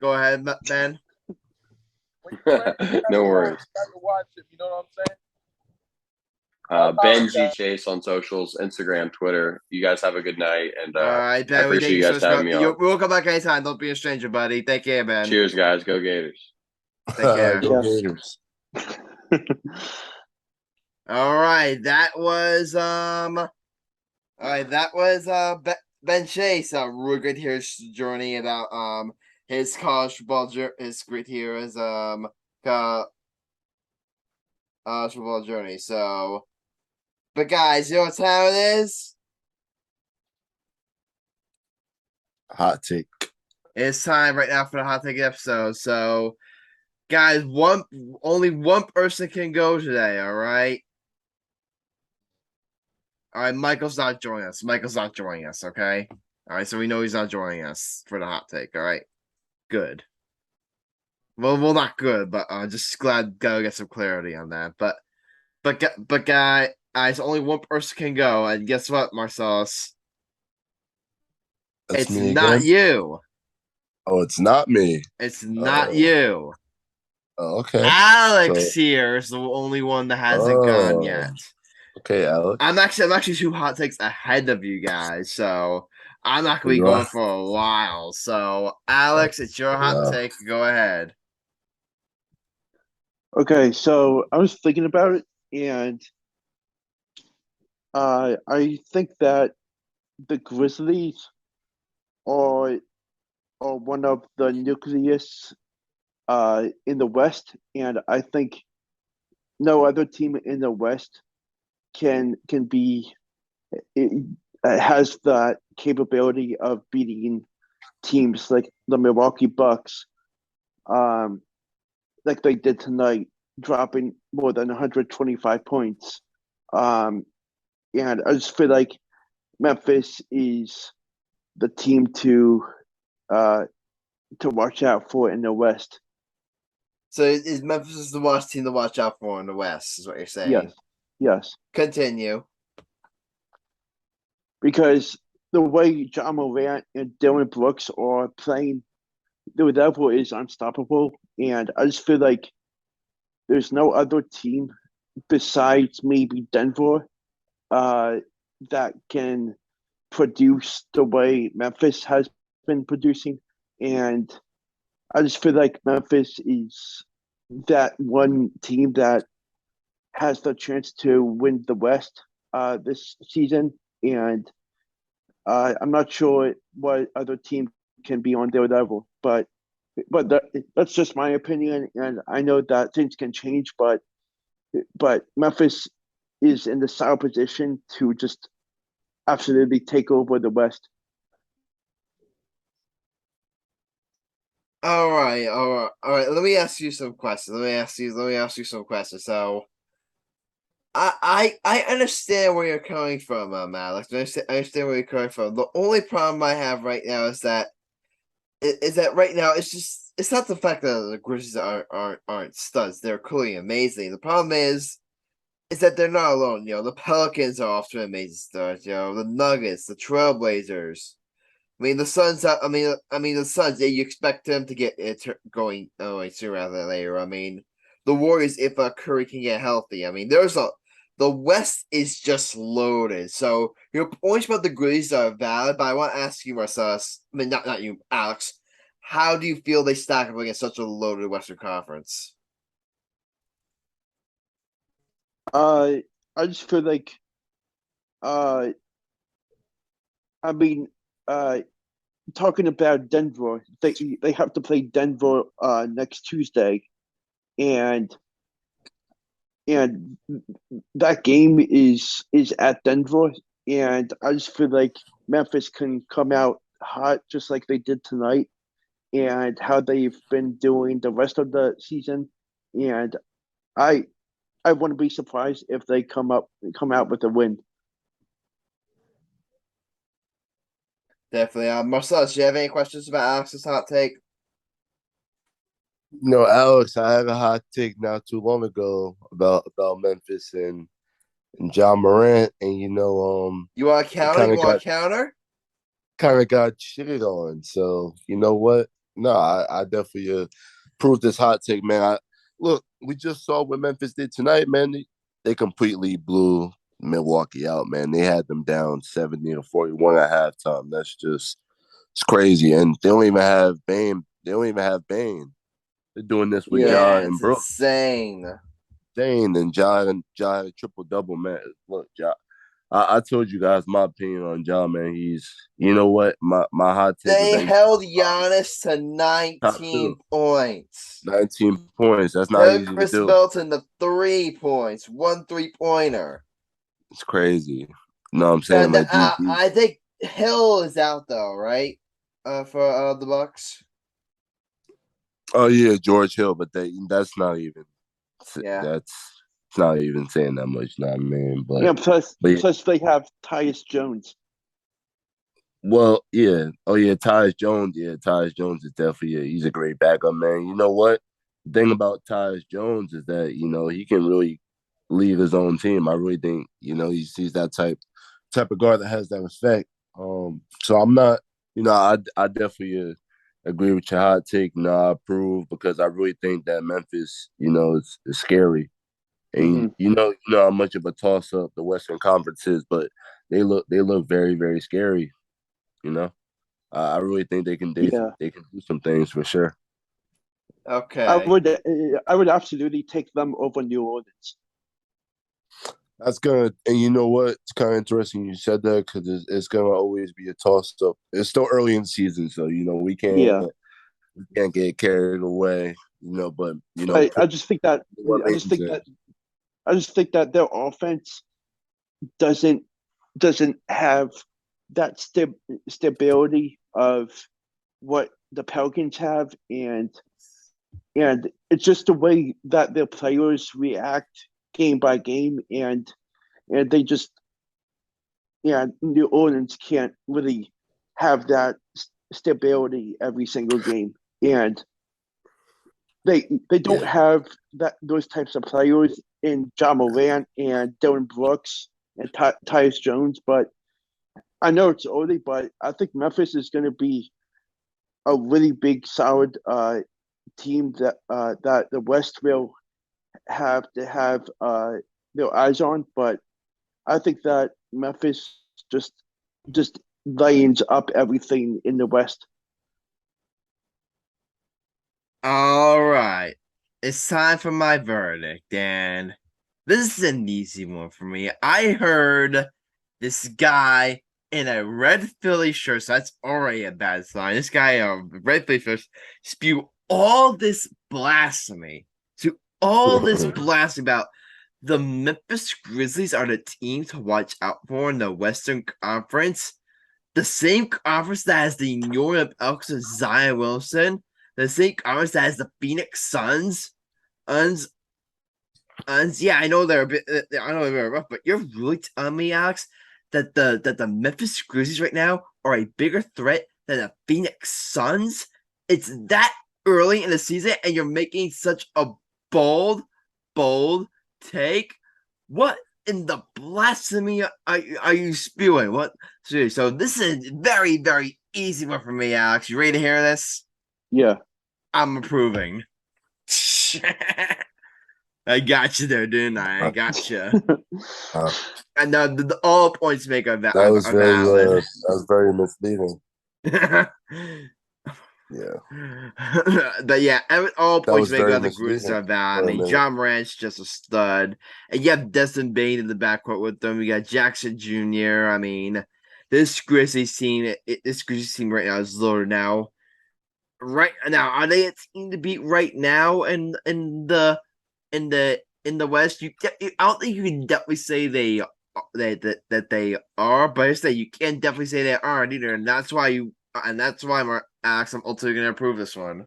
Go ahead, Ben. when you play, No worries. you have to watch it. You know what I'm saying? Ben G Chase on socials, Instagram, Twitter. You guys have a good night, and All right, Ben. I appreciate you guys having me on. We'll come back anytime. Don't be a stranger, buddy. Take care, Ben. Cheers, guys. Go Gators. Take care. Go Gators. All right, that was Ben Chase. Really good to hear his journey about his college football his great here as college football journey. So, but guys, you know what time it is? Hot take. It's time right now for the hot take episode. So, guys, only one person can go today. All right. All right, Michael's not joining us. Okay. All right, so we know he's not joining us for the hot take. All right, good. Well, not good, but just glad to get some clarity on that. But guys, only one person can go, and guess what, Marcellus? That's It's me not again? you. Oh, it's not me. It's not you. Oh, okay. Alex here is the only one that hasn't gone yet. Okay, Alex. I'm actually 2 hot takes ahead of you guys, so I'm not gonna be You going are? for a while. So, Alex, it's your hot take. Go ahead. Okay, so I was thinking about it, and I think that the Grizzlies are one of the nucleus in the West, and I think no other team in the West can be has that capability of beating teams like the Milwaukee Bucks, like they did tonight, dropping more than 125 points. And I just feel like Memphis is the team to watch out for in the West. So, is Memphis the worst team to watch out for in the West? Is what you're saying? Yes. Continue. Because the way John Morant and Dylan Brooks are playing, the level is unstoppable, and I just feel like there's no other team besides maybe Denver that can produce the way Memphis has been producing, and I just feel like Memphis is that one team that has the chance to win the West this season, and I'm not sure what other team can be on their level, but that's just my opinion, and I know that things can change, but Memphis is in the solid position to just absolutely take over the West. All right. Let me ask you some questions. So, I understand where you're coming from, Alex. I understand where you're coming from. The only problem I have right now is that right now it's not the fact that the Grizzlies aren't studs. They're clearly amazing. The problem is that they're not alone. The Pelicans are off to an amazing start. The Nuggets, the Trailblazers. mean, the Suns. The Suns. Yeah, you expect them to get it going. Oh, wait, sooner rather than later. I mean, the Warriors, if Curry can get healthy. I mean, the West is just loaded. So your points about the Grizzlies are valid, but I want to ask you, Marcellus. I mean, not you, Alex. How do you feel they stack up against such a loaded Western Conference? I just feel like I mean talking about Denver, they have to play Denver next Tuesday, and that game is at Denver, and I just feel like Memphis can come out hot just like they did tonight, and how they've been doing the rest of the season, and I I wouldn't be surprised if they come out with a win. Definitely. Marcellus, do you have any questions about Alex's hot take? No, Alex, I had a hot take not too long ago about Memphis and John Morant, and You want to it counter? You want to counter? kind of got shitted on. So you know what? No, I definitely proved this hot take, man. Look, we just saw what Memphis did tonight, man. They completely blew Milwaukee out, man. They had them down 70-41 at halftime. It's crazy, and they don't even have Bane. They don't even have Bane. They're doing this with Ja Yeah, and it's Brooke. insane. Dane and Ja had a triple double, man. Look, Ja, I told you guys my opinion on Ja, man. You know what? My hot take is They that he's held Giannis to top 19 two. points. 19 points. That's not Held easy to Chris do. Middleton to 3 points, 1 3-pointer. It's crazy. You know what I'm saying? And Like I think Hill is out though, right? For the Bucks. oh yeah, George Hill, but that's not even Yeah. that's it's not even saying that much, you know what I mean? Yeah, plus but they have Tyus Jones. well, yeah. Oh, yeah, Tyus Jones. Yeah, Tyus Jones is definitely he's a great backup, man. You know what? The thing about Tyus Jones is that, he can really lead his own team. I really think, he's that type of guard that has that respect. So I'm not, I definitely agree with your hot take. No, I approve because I really think that Memphis, is scary. And Mhm. you know how much of a toss up the Western Conference is, but they look very, very scary. You know, I really think Yeah, they can do some things for sure. Okay. I would absolutely take them over New Orleans. That's gonna, and you know what? It's kind of interesting you said that because it's gonna always be a toss up. It's still early in the season, so Yeah, we can't get carried away. But I just think that New I just Orleans think that I just think that their offense doesn't have that stability of what the Pelicans have, and it's just the way that their players react game by game, and they just New Orleans can't really have that stability every single game, and they don't yeah, have those types of players in John Morant and Dylan Brooks and Tyus Jones. But I know it's early, but I think Memphis is going to be a really big, solid team that the West will have to have their eyes on. But I think that Memphis just just lanes up everything in the West. All right. It's time for my verdict, and this is an easy one for me. I heard this guy in a red Philly shirt, so that's already a bad sign. This guy, red Philly shirt, spew all this blasphemy about the Memphis Grizzlies are the team to watch out for in the Western Conference. The same conference that has the New York Elks of Zion Wilson, the same conference that has the Phoenix Suns. Yeah, I know they're a bit. I know they're rough, but you're really telling me, Alex, that the Memphis Grizzlies right now are a bigger threat than the Phoenix Suns? It's that early in the season, and you're making such a bold take. What in the blasphemy are you spewing? What? So this is a very, very Easy one for me, Alex. You ready to hear this? Yeah. I'm approving. I got you there, didn't I? I got you. Uh, And all points make are, that was are very valid. that was very misleading. Yeah, But yeah, all that points was make very other groups misleading are valid. I for a mean, minute. John Morant's just a stud. And you have Destin Bain in the backcourt with them. You got Jackson Jr. I mean, this Grizzlies team, right now is loaded now. Right now, are they a team to beat right now in the West? I don't think you can definitely say that they are, but I say you can definitely say they aren't either, and that's why Alex, I'm ultimately going to approve this one.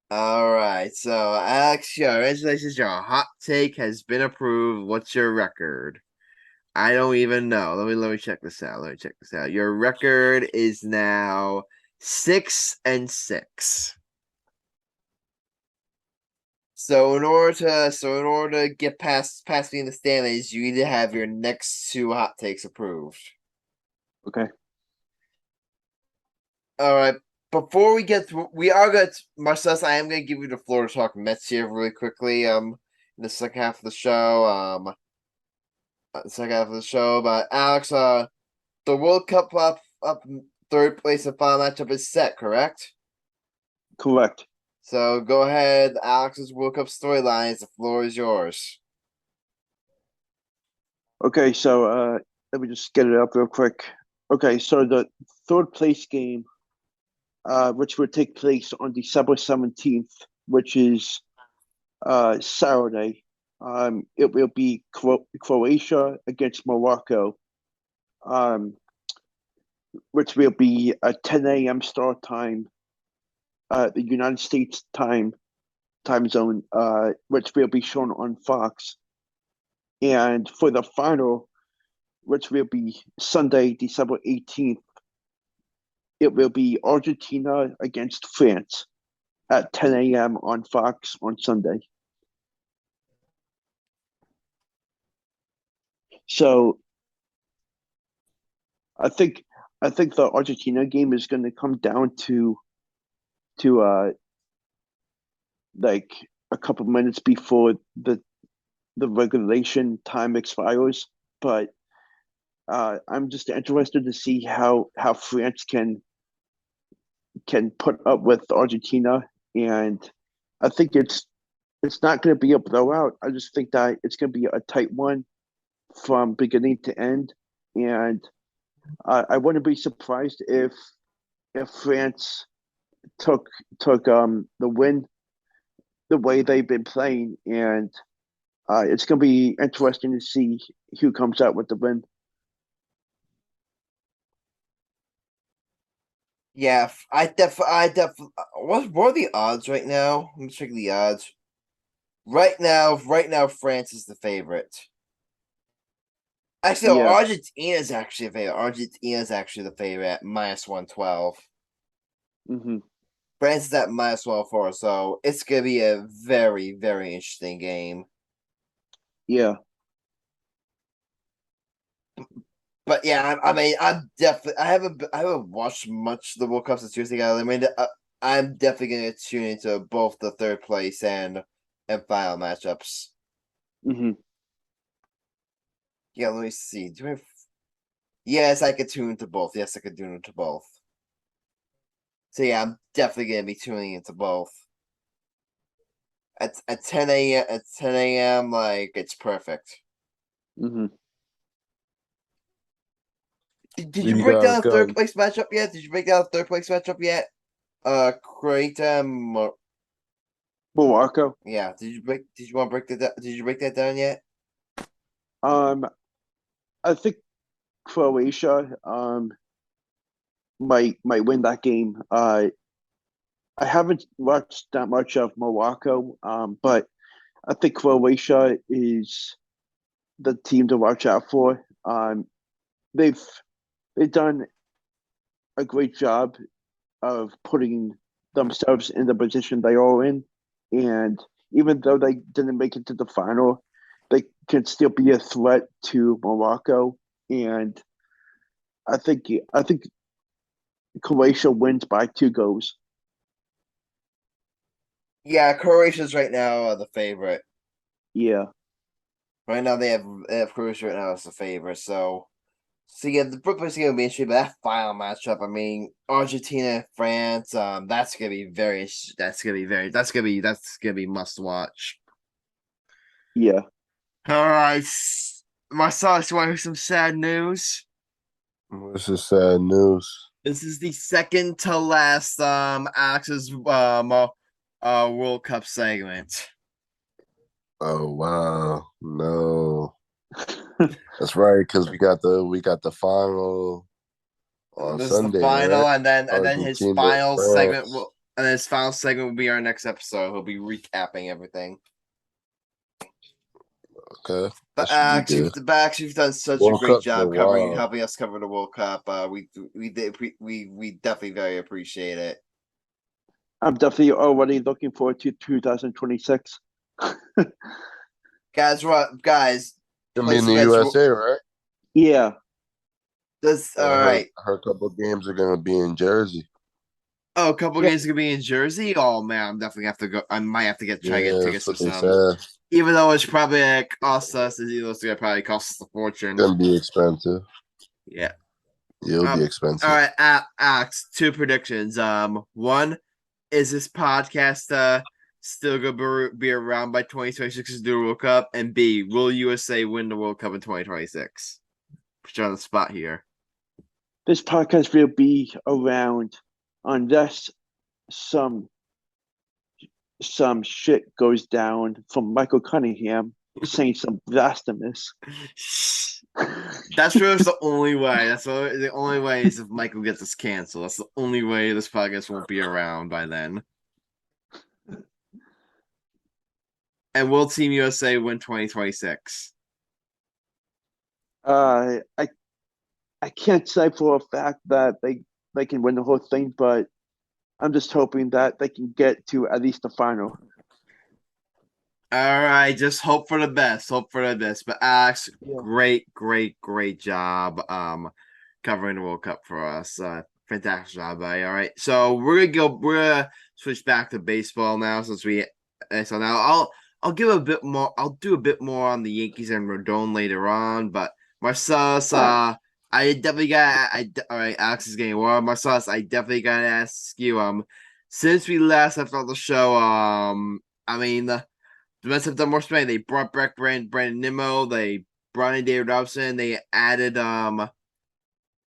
All right, so Alex, congratulations, your hot take has been approved. What's your record? I don't even know. Let me check this out. Let me check this out. Your record is now 6-6. So in order to get past me in the standings, you need to have your next two hot takes approved. Okay. All right. Before we get through, we are going to Marcellus. I am going to give you the floor to talk Mets here really quickly. In the second half of the show. But Alex, the World Cup up third place and final matchup is set, correct? Correct. So go ahead, Alex's World Cup storylines. The floor is yours. Okay, so let me just get it up real quick. Okay, so the third place game, which will take place on December 17th, which is Saturday. It will be Croatia against Morocco, which will be a 10 a.m. start time, the United States time zone, which will be shown on Fox. And for the final, which will be Sunday, December 18th, it will be Argentina against France at 10 a.m. on Fox on Sunday. So I think the Argentina game is going to come down to like a couple minutes before the regulation time expires. But I'm just interested to see how France can put up with Argentina, and I think it's not going to be a blowout. I just think that it's going to be a tight one from beginning to end, and I wouldn't be surprised if France took the win the way they've been playing, and it's going to be interesting to see who comes out with the win. Yeah, I definitely. What are the odds right now? Let me check the odds. Right now, France is the favorite. Actually, Yeah. Argentina is actually a favorite. Argentina is actually the favorite at -112. Mm-hmm. France is at -104, so it's gonna be a very, very interesting game. Yeah. But yeah, I mean, I'm definitely. I haven't watched much of the World Cup since Tuesday. I mean, I'm definitely gonna tune into both the third place and final matchups. Mm-hmm. Yeah, let me see. Do I have... Yes, I could tune into both. Yes, I could tune into both. So yeah, I'm definitely gonna be tuning into both. At 10 a.m. at 10 a.m. like it's perfect. Mm-hmm. Did Who you you break guys down the got? third place matchup yet? Did you break down the third place matchup yet? Croatia. Morocco. Yeah. Did you want to break that? Did you break that down yet? I think Croatia might win that game. I haven't watched that much of Morocco, but I think Croatia is the team to watch out for. They've done a great job of putting themselves in the position they are in, and even though they didn't make it to the final, they can still be a threat to Morocco, and I think Croatia wins by 2 goals. Yeah, Croatia's right now the favorite. Yeah. Right now they have Croatia right now as the favorite. So yeah, the Brooklyn's gonna be interesting, but that final matchup, I mean, Argentina, France, that's gonna be must watch. Yeah. All right, Marcellus, you want to hear some sad news? This is sad news. This is the second to last Alex's World Cup segment. Oh wow, no. That's right, because we got the final on This Sunday, is the final, right? and then his Argentina, final segment France. will and his final segment will be our next episode. He'll be recapping everything. Okay, But that should be good. You've done such a World great Cup's been job wild. helping us cover the World Cup. We definitely very appreciate it. I'm definitely already looking forward to 2026. Guys, guys, Gonna be place in the bets. USA, right? Yeah. All I right. heard a couple of games are gonna be in Jersey. Oh, a couple Yeah. games gonna be in Jersey. Oh man, I'm definitely have to go. I might have to try to get tickets That's to what they some. said. Even though it's probably gonna cost us, it's gonna probably cost us a fortune. It's gonna be expensive. Yeah. It'll be expensive. All right, Alex, 2 predictions. One, is this podcast still gonna be around by 2026 to do the World Cup? And B, will USA win the World Cup in 2026? Put you on the spot here. This podcast will be around unless some shit goes down from Michael Cunningham saying some blasphemous. That's really the only way. The only way is if Michael gets us canceled. That's the only way this podcast won't be around by then. And will Team USA win 2026? I can't say for a fact that they can win the whole thing, but I'm just hoping that they can get to at least the final. All right, just hope for the best. Hope for the best. But Alex, great job covering the World Cup for us. Fantastic job, buddy. All right. So we're gonna switch back to baseball now so now I'll give a bit more. I'll do a bit more on the Yankees and Rodón later on, but Marcellus, I definitely got. All right, Alex is getting warm. Marcellus, I definitely gotta ask you. Since we last left on the show, I mean, the Mets have done more spending. They brought back Brandon Nimmo. They brought in David Robson. They added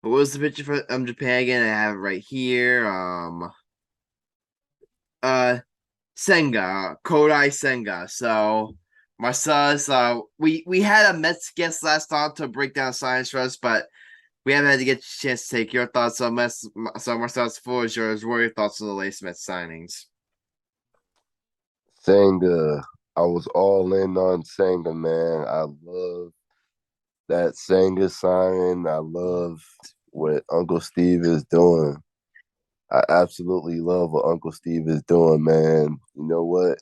what was the picture for Japan again? I have it right here. Senga, Kodai Senga. So Marcellus, we had a Mets guest last time to break down science for us, but we haven't had to get a chance to take your thoughts on Mets. So Marcellus, floor is yours. What are your thoughts on the latest Mets signings? Senga. I was all in on Senga, man. I love that Senga signing. I love what Uncle Steve is doing. I absolutely love what Uncle Steve is doing, man. You know what?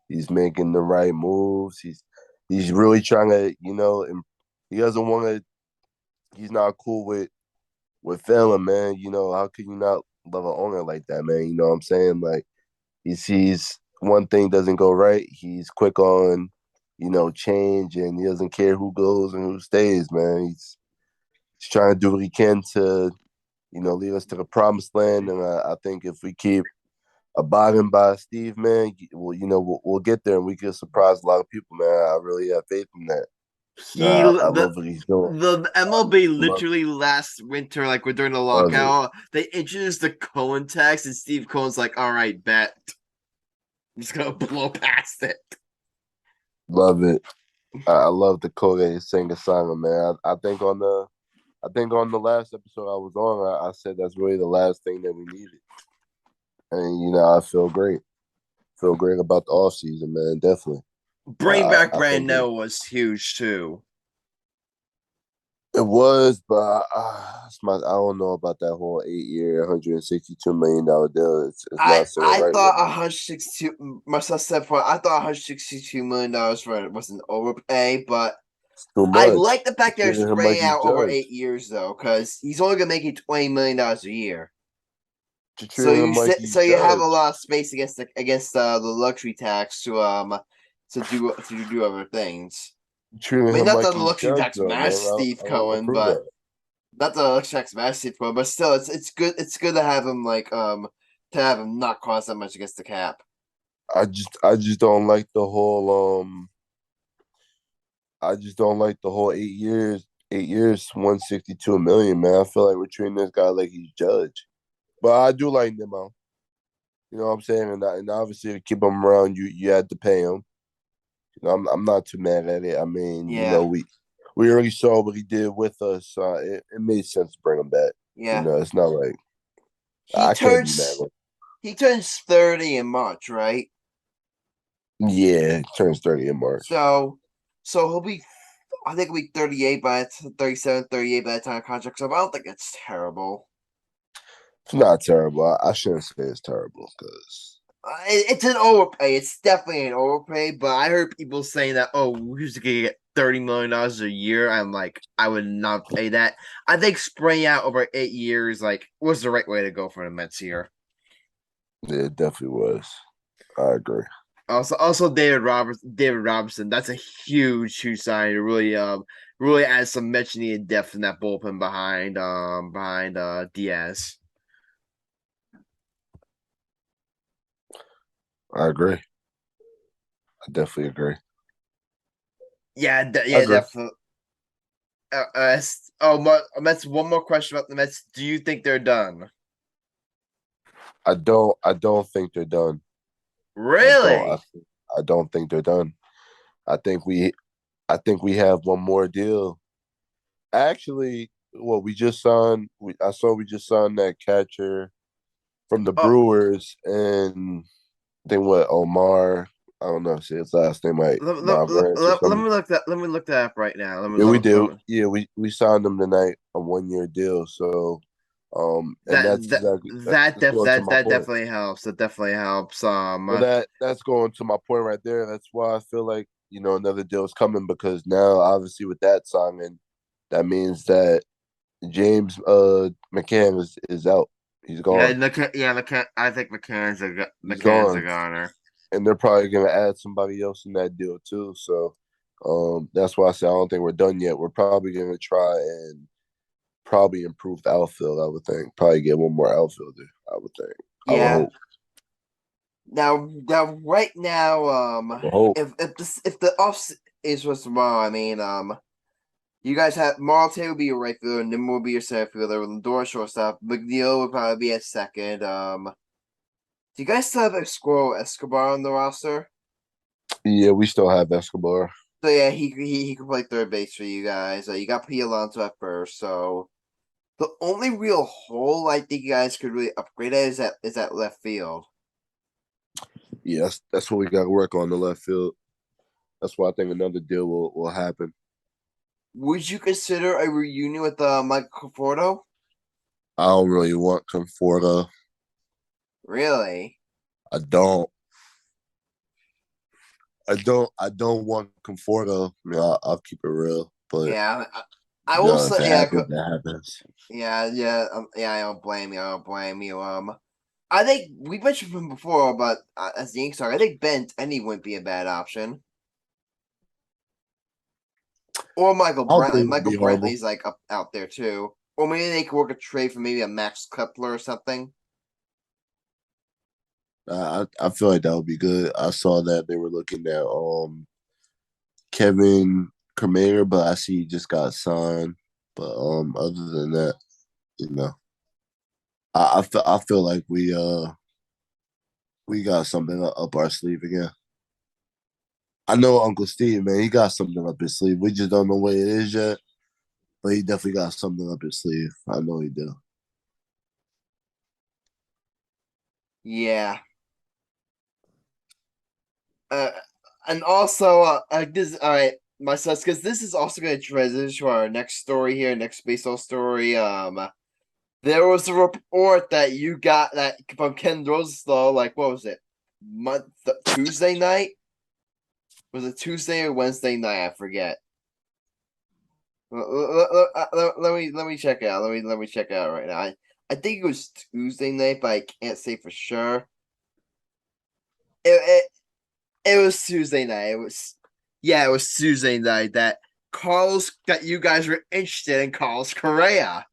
He's making the right moves. He's really trying to, he doesn't want to. He's not cool with failing, man. How can you not love an owner like that, man? You know what I'm saying? Like, he sees one thing doesn't go right, he's quick on, change, and he doesn't care who goes and who stays, man. He's trying to do what he can to, lead us to the promised land. And I think if we keep abiding by Steve, man, we'll get there and we can surprise a lot of people, man. I really have faith in that. I love what he's doing. The MLB literally last winter, like during the lockout, they introduced the Cohen tax, and Steve Cohen's like, "All right, bet." I'm just gonna blow past it. Love it. I love the Kobe Senga saga, man. I think on the last episode I was on, I said that's really the last thing that we needed. And I feel great. Feel great about the offseason, man. Definitely. Bring back Brandon was huge too. It was, but I don't know about that whole 8 year, $162 million deal. It's not sitting I right with thought me. 162. Marcel said for I thought 162 million for it was an overpay, but It's too I much. like the fact they're Treating him like spreading he's out over Judge. 8 years though, because he's only gonna make you $20 million a year. You're So treating him like so he's you have a Judge. lot of space against the luxury tax to do other things. You're I treating mean, him not like that the he's luxury Judge, tax though, matters, man. Steve I don't Cohen, approve but that. not the luxury tax matters, Steve Cohen. But still, it's good. It's good to have him not cost that much against the cap. I just don't like the whole I just don't like the whole 8 years. 8 years, 162 million, man. I feel like we're treating this guy like he's Judge. But I do like Nemo. You know what I'm saying? And obviously to keep him around, you had to pay him. You know, I'm not too mad at it. I mean, Yeah, we already saw what he did with us. It made sense to bring him back. You yeah. know, it's not like He I can't be mad turns with he turns 30 in March, right? him. Yeah, he turns 30 in March. So he'll be. I think he'll be 38 by 37, 38 by the time contract's up. I don't think it's terrible. It's not terrible. I shouldn't say it's terrible because It's an overpay. It's definitely an overpay. But I heard people saying that, oh, who's gonna get $30 million a year? I'm like, I would not pay that. I think spraying out over 8 years was the right way to go for the Mets here. yeah, it definitely was. I agree. Also David Robinson. That's a huge sign. It really adds some much needed depth in that bullpen behind Diaz. I agree. I definitely agree. Yeah, I agree. definitely. Mets. One more question about the Mets. Do you think they're done? I don't think they're done. I don't. Really? I don't think they're done. I think we have one more deal. Actually, well, we just signed. I saw we just signed that catcher from the Oh, Brewers, and then what? Omar. I don't know. See his last name like Narvaez or let something. me look that. Let me look that up right now. Yeah, we do. Yeah, we signed him tonight, a 1 year deal. So, and That that's exactly that's going to my that point. definitely helps. That definitely helps. Well, that's going to my point right there. That's why I feel like another deal is coming because now, obviously, with that signing, that means that James McCann is out. He's gone. I think He's McCann's a gone, goner. and they're probably gonna add somebody else in that deal too. So, that's why I say I don't think we're done yet. We're probably gonna try and probably improve the outfield. I would think probably get one more outfielder. I would think. I would Yeah. hope. Right now, I would hope. if the off is was tomorrow, I mean, you guys have Marte will be your right fielder, Nimmo will be your center fielder, Lindor shortstop, McNeil would probably be at second. Do you guys still have Escobar on the roster? Yeah, we still have Escobar. So yeah, he can play third base for you guys. You got P. Alonso at first, so the only real hole I think you guys could really upgrade at is that left field. Yes, that's what we got to work on the left field. That's why I think another deal will happen. Would you consider a reunion with Michael Conforto? I don't really want Conforto. Really? I don't. I don't want Conforto. I mean, I'll keep it real, but Yeah, I will if say it yeah, happens, that happens. yeah. I don't blame you. I don't blame you. I think we mentioned him before, but as the Yankees talk, I think Benny wouldn't be a bad option. Or Michael I don't Brantley. think it would Michael be horrible. Brantley's up out there too. Or maybe they could work a trade for maybe a Max Kepler or something. I feel like that would be good. I saw that they were looking at Kevin Kramer, but I see he just got signed. But other than that, you know, I feel like we got something up our sleeve again. I know Uncle Steve, man, he got something up his sleeve. We just don't know what it is yet, but he definitely got something up his sleeve. I know he do. Yeah. And also, this all right. Marcellus, because this is also going to transition to our next story here, next baseball story. There was a report that you got that from Ken Rosenthal, like what was it, Tuesday night? Was it Tuesday or Wednesday night? I forget. Let me check it out. Let me check it out right now. I think it was Tuesday night, but I can't say for sure. It was Tuesday night. It was Tuesday night that you guys were interested in Carlos Correa.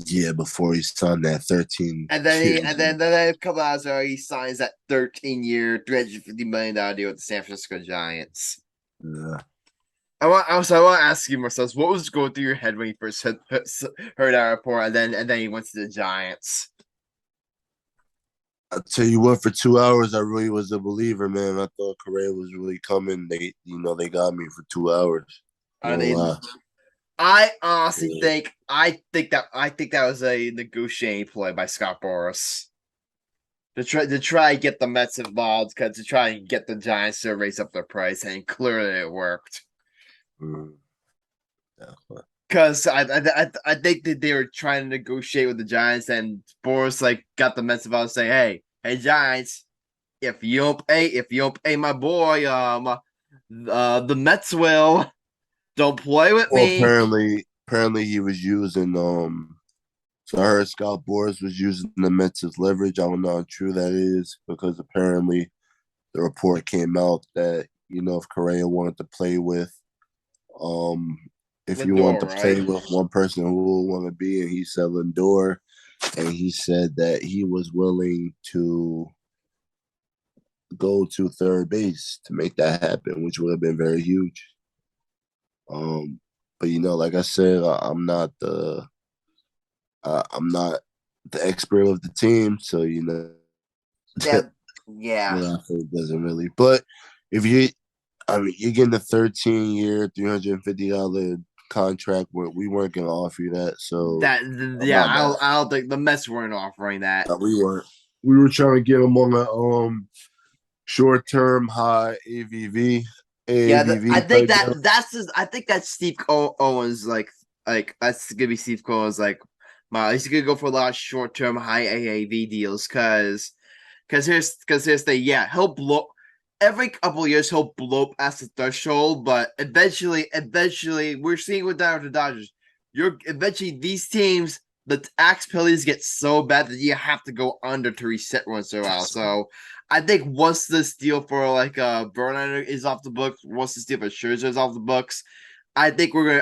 Yeah, before he signed that 13. And then a couple hours ago, he signs that 13-year, $350 million deal with the San Francisco Giants. Yeah. I want to ask you, Marcellus, what was going through your head when you first heard that report, and then he went to the Giants? I'll tell you what, for 2 hours, I really was a believer, man. I thought Correa was really coming. They got me for 2 hours. I honestly think that was a negotiating play by Scott Boras to try and get the Mets involved, to try and get the Giants to raise up their price, and clearly it worked. Because I think that they were trying to negotiate with the Giants, and Boras got the Mets involved, saying, "Hey Giants, if you don't pay my boy, the Mets will. Don't play with me." Apparently he was using So I heard Scott Boras was using the Mets as leverage. I don't know how true that is, because apparently the report came out that if Correa wanted to play with if Lindor, you want to play right? with one person who will want to be, and he said Lindor, and he said that he was willing to go to third base to make that happen, which would have been very huge. But like I said, I'm not the expert of the team, so Yeah. it doesn't really. But if you're getting a 13-year, $350 contract where we weren't going to offer you that. So I don't think the Mets weren't offering that. We weren't. We were trying to get them on a short-term high AAV. I think that's Steve Owens that's gonna be Steve Owens he's gonna go for a lot of short-term high AAV deals because here's the he'll blow every couple of years, he'll blow past the threshold, but eventually we're seeing with the Dodgers, eventually these teams, the tax penalties get so bad that you have to go under to reset once in a while. So I think once this deal for Verlander is off the books, once this deal for Scherzer is off the books, I think we're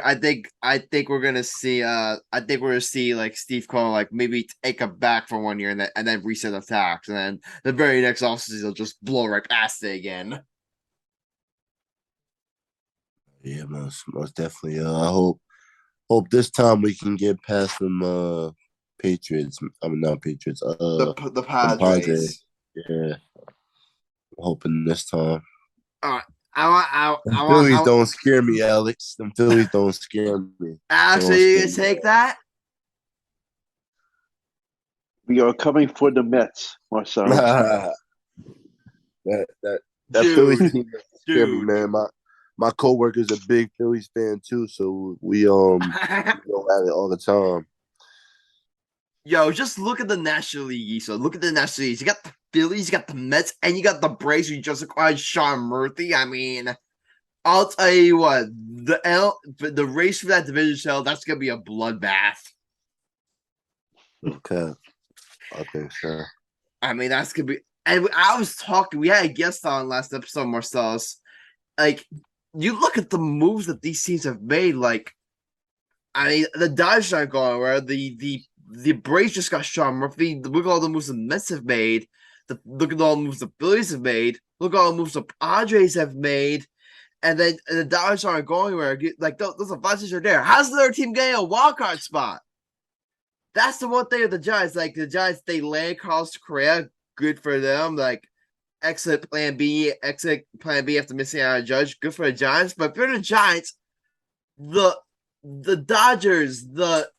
gonna see Steve Cohen maybe take it back for 1 year and then reset the tax, and then the very next offseason he'll just blow right past it again. Yeah, most definitely. I hope this time we can get past them Patriots. I mean, not Patriots. The Padres. Yeah, I'm hoping this time. All right. Phillies don't scare me, Alex. Them Phillies don't scare me. Actually, you take that. We are coming for the Mets, Marcel. that Phillies team doesn't scare me, man. My coworker's a big Phillies fan too, so we go at it all the time. Yo, just look at the National League. So look at the National League. You got the Phillies, you got the Mets, and you got the Braves who just acquired Sean Murphy. I mean, I'll tell you what, the race for that division cell, that's gonna be a bloodbath. Okay. I think so. I mean, that's gonna be. And we had a guest on last episode, Marcellus. You look at the moves that these teams have made. I mean, the Dodgers aren't going where the Braves just got Sean Murphy. Look at all the moves the Mets have made. Look at all the moves the Phillies have made. Look at all the moves the Padres have made. And then the Dodgers aren't going anywhere. Those advantages are there. How's the other team getting a wild card spot? That's the one thing with the Giants. The Giants, they land Carlos Correa. Good for them. Exit plan B after missing out on Judge. Good for the Giants. But for the Giants, the Dodgers, the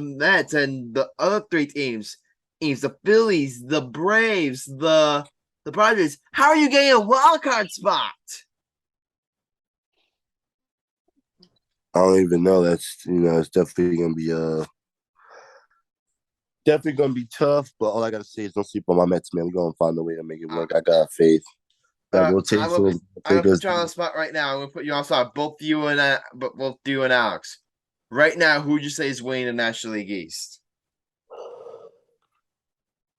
Mets, and the other three teams, the Phillies, the Braves, the Padres. How are you getting a wild card spot? I don't even know. That's it's definitely gonna be tough. But all I gotta say is don't sleep on my Mets, man. We're gonna find a way to make it work. I got faith. That rotation is gonna I'm take gonna us. put you on the spot right now. I'm gonna put you on the spot. Both you and Alex. Right now, who would you say is winning the National League East?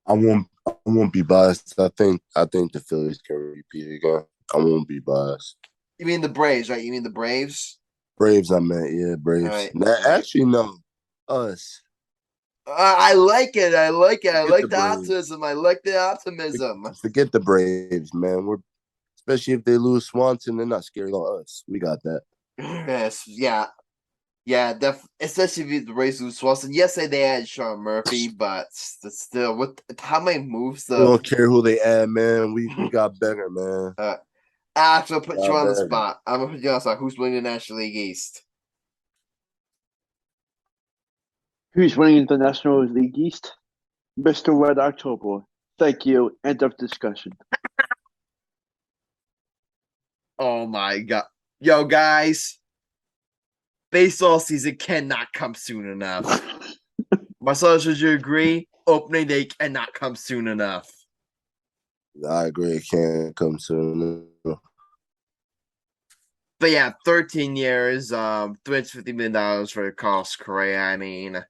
I won't be biased. I think the Phillies can repeat again. I won't be biased. You mean the Braves, right? You mean the Braves? Braves, I meant, yeah, All Braves. right. Nah, All right. actually, no, us. I like it. I like it. I Forget like the the Braves. optimism. I like the optimism. Forget the Braves, man. Especially if they lose Swanson, they're not scared of us. We got that. Yes, yeah, yeah. Especially if the Braves lose Swanson. Yes, they had Sean Murphy, but still, with how many moves We the don't care who they add, man. We got better, man. Alex, I'll put you Got on the better. spot. I'm gonna put you on the spot. Who's winning the National League East? Who's winning the National League East? Mr. Red October. Thank you. End of discussion. Oh my god. Yo, guys. Baseball season cannot come soon enough. Marcellus, would you agree? Opening day cannot come soon enough. I agree. It can't come soon. But yeah, 13 years, $350 million for Carlos Correa. I mean,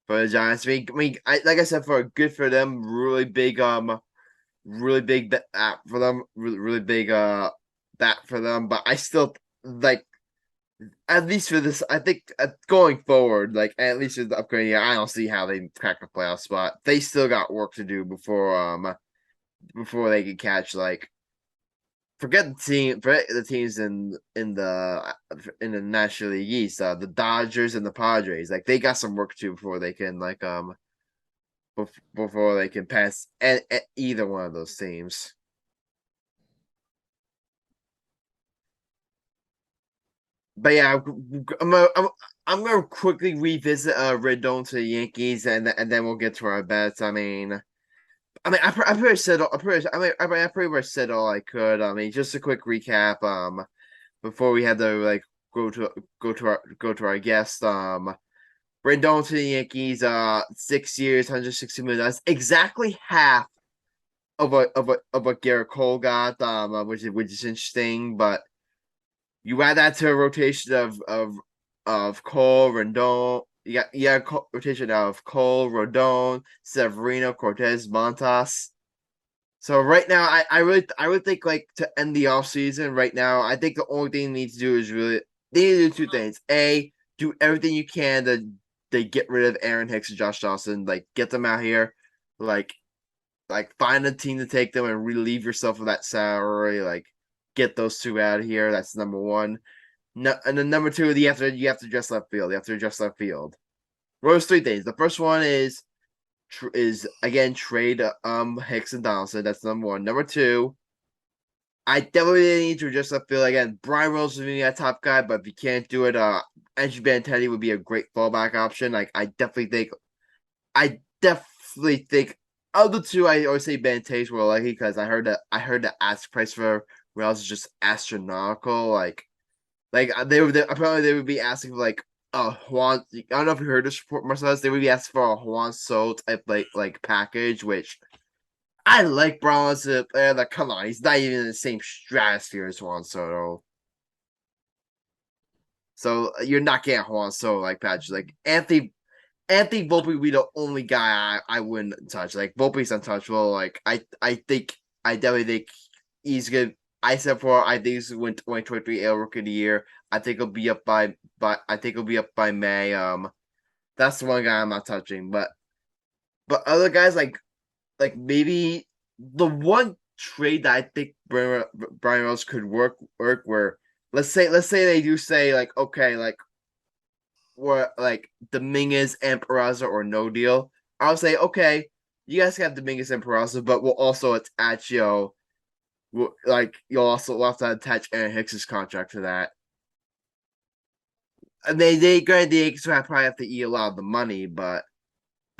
for the Giants. Like I said, good for them. Really big bat for them. Really big bat for them. But I still like, at least for this, I think going forward, like at least with the upcoming year, I don't see how they crack a playoff spot. They still got work to do before they can catch like. Forget the teams in the National League East. The Dodgers and the Padres, like they got some work to do before they can before they can pass either one of those teams. But yeah, I'm gonna quickly revisit Rodón to the Yankees, and then we'll get to our bets. I pretty much said I pretty much said all I could. I mean, just a quick recap. Before we had to like go to our guest. Rendon to the Yankees. 6 years, $160 million. That's exactly half of what Garrett Cole got. Which is interesting, but you add that to a rotation of Cole, Rendon. Rotation of Cole, Rodon, Severino, Cortez, Montas. So right now, I would think like to end the offseason right now. I think the only thing they need to do is they need to do two things. A, do everything you can to get rid of Aaron Hicks and Josh Johnson. Like get them out here, like find a team to take them and relieve yourself of that salary. Like get those two out of here. That's number one. No, and then number two, you have to address left field. You have to address left field. Those three things. The first one is again trade Hicks and Donaldson. That's number one. Number two, I definitely need to adjust left field again. Brian Rose is being a top guy, but if you can't do it, Andrew Benintendi would be a great fallback option. Like I definitely think of the two, I always say Benintendi's more likely because I heard the ask price for Rose is just astronomical. Apparently they would be asking for like Juan. I don't know if you heard this report, Marcellus. They would be asking for a Juan Soto type like package, which I like Brown as a player. Like, come on, he's not even in the same stratosphere as Juan Soto. So you're not getting Juan Soto like patches. Like Anthony Volpe would be the only guy I wouldn't touch. Like Volpe's untouchable. Like I definitely think he's good. I said before, I think he's win 2023 AL Rookie of the Year. I think he'll be up by May. That's the one guy I'm not touching. But other guys like maybe the one trade that I think Brian Rose could work where let's say they do say like okay like where like Dominguez and Peraza or no deal. I'll say okay, you guys can have Dominguez and Peraza, but we'll also attach you'll also have to attach Aaron Hicks's contract to that. And they granted the Yankees probably have to eat a lot of the money, but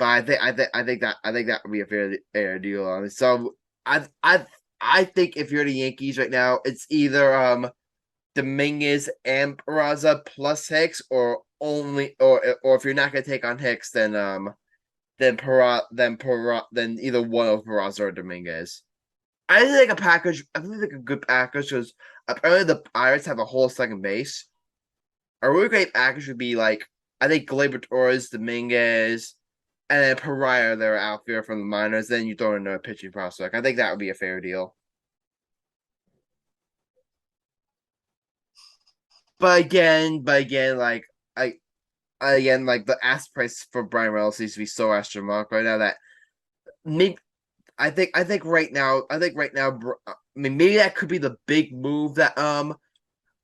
I think that would be a fair deal on it. So I think if you're the Yankees right now, it's either Dominguez and Peraza plus Hicks, or if you're not gonna take on Hicks, then then either one of Peraza or Dominguez. I think a package. I think like a good package because apparently the Pirates have a whole second base. A really great package would be like I think Gleyber Torres, Dominguez, and then Pariah, their outfielder from the minors. Then you throw in a pitching prospect. I think that would be a fair deal. But again, like the ask price for Brian Reynolds seems to be so astronomical right now that maybe I think right now, I mean, maybe that could be the big move that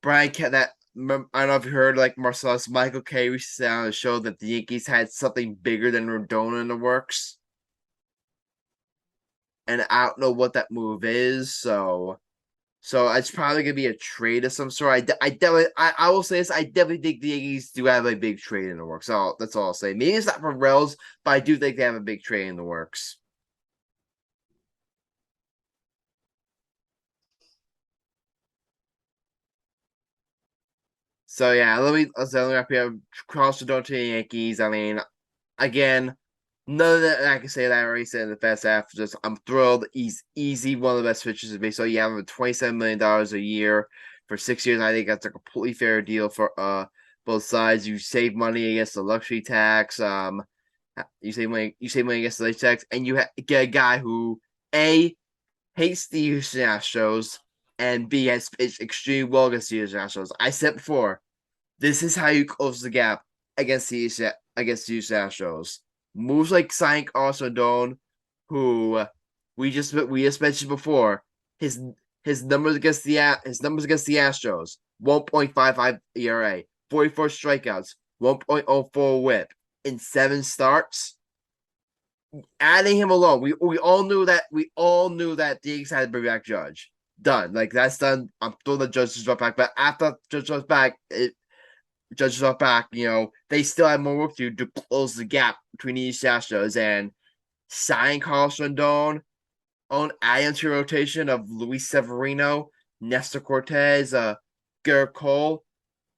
Brian can that I don't know if you heard like Marcellus Michael K. recently on the show that the Yankees had something bigger than Rodón in the works, and I don't know what that move is. So it's probably gonna be a trade of some sort. I will say this. I definitely think the Yankees do have a big trade in the works. So that's all I'll say. Maybe it's not for Rels, but I do think they have a big trade in the works. So yeah, let's wrap it up. Carlos Rodón to the Yankees. I mean, again, none of that I can say that I already said in the first half. Just I'm thrilled. He's easy, one of the best pitchers to be. So you have him $27 million a year for 6 years. I think that's a completely fair deal for both sides. You save money against the luxury tax. You save money against the luxury tax, and you get a guy who A hates the Houston Astros and B has pitched extremely well against the Houston Astros. I said before, this is how you close the gap against the Houston Astros. Moves like signing Carlos Rodón, who we just mentioned before, his numbers against the Astros, 1.55 ERA, 44 strikeouts, 1.04 WHIP in 7 starts. Adding him alone, we all knew that the Yankees had to bring back Judge. Done. Like that's done. I'm throwing the Judge's back, but after Judge was back, Judges are back, they still have more work to do to close the gap between the East Astros and sign Carlos Rodón on adding to rotation of Luis Severino, Nestor Cortez, Garrett Cole.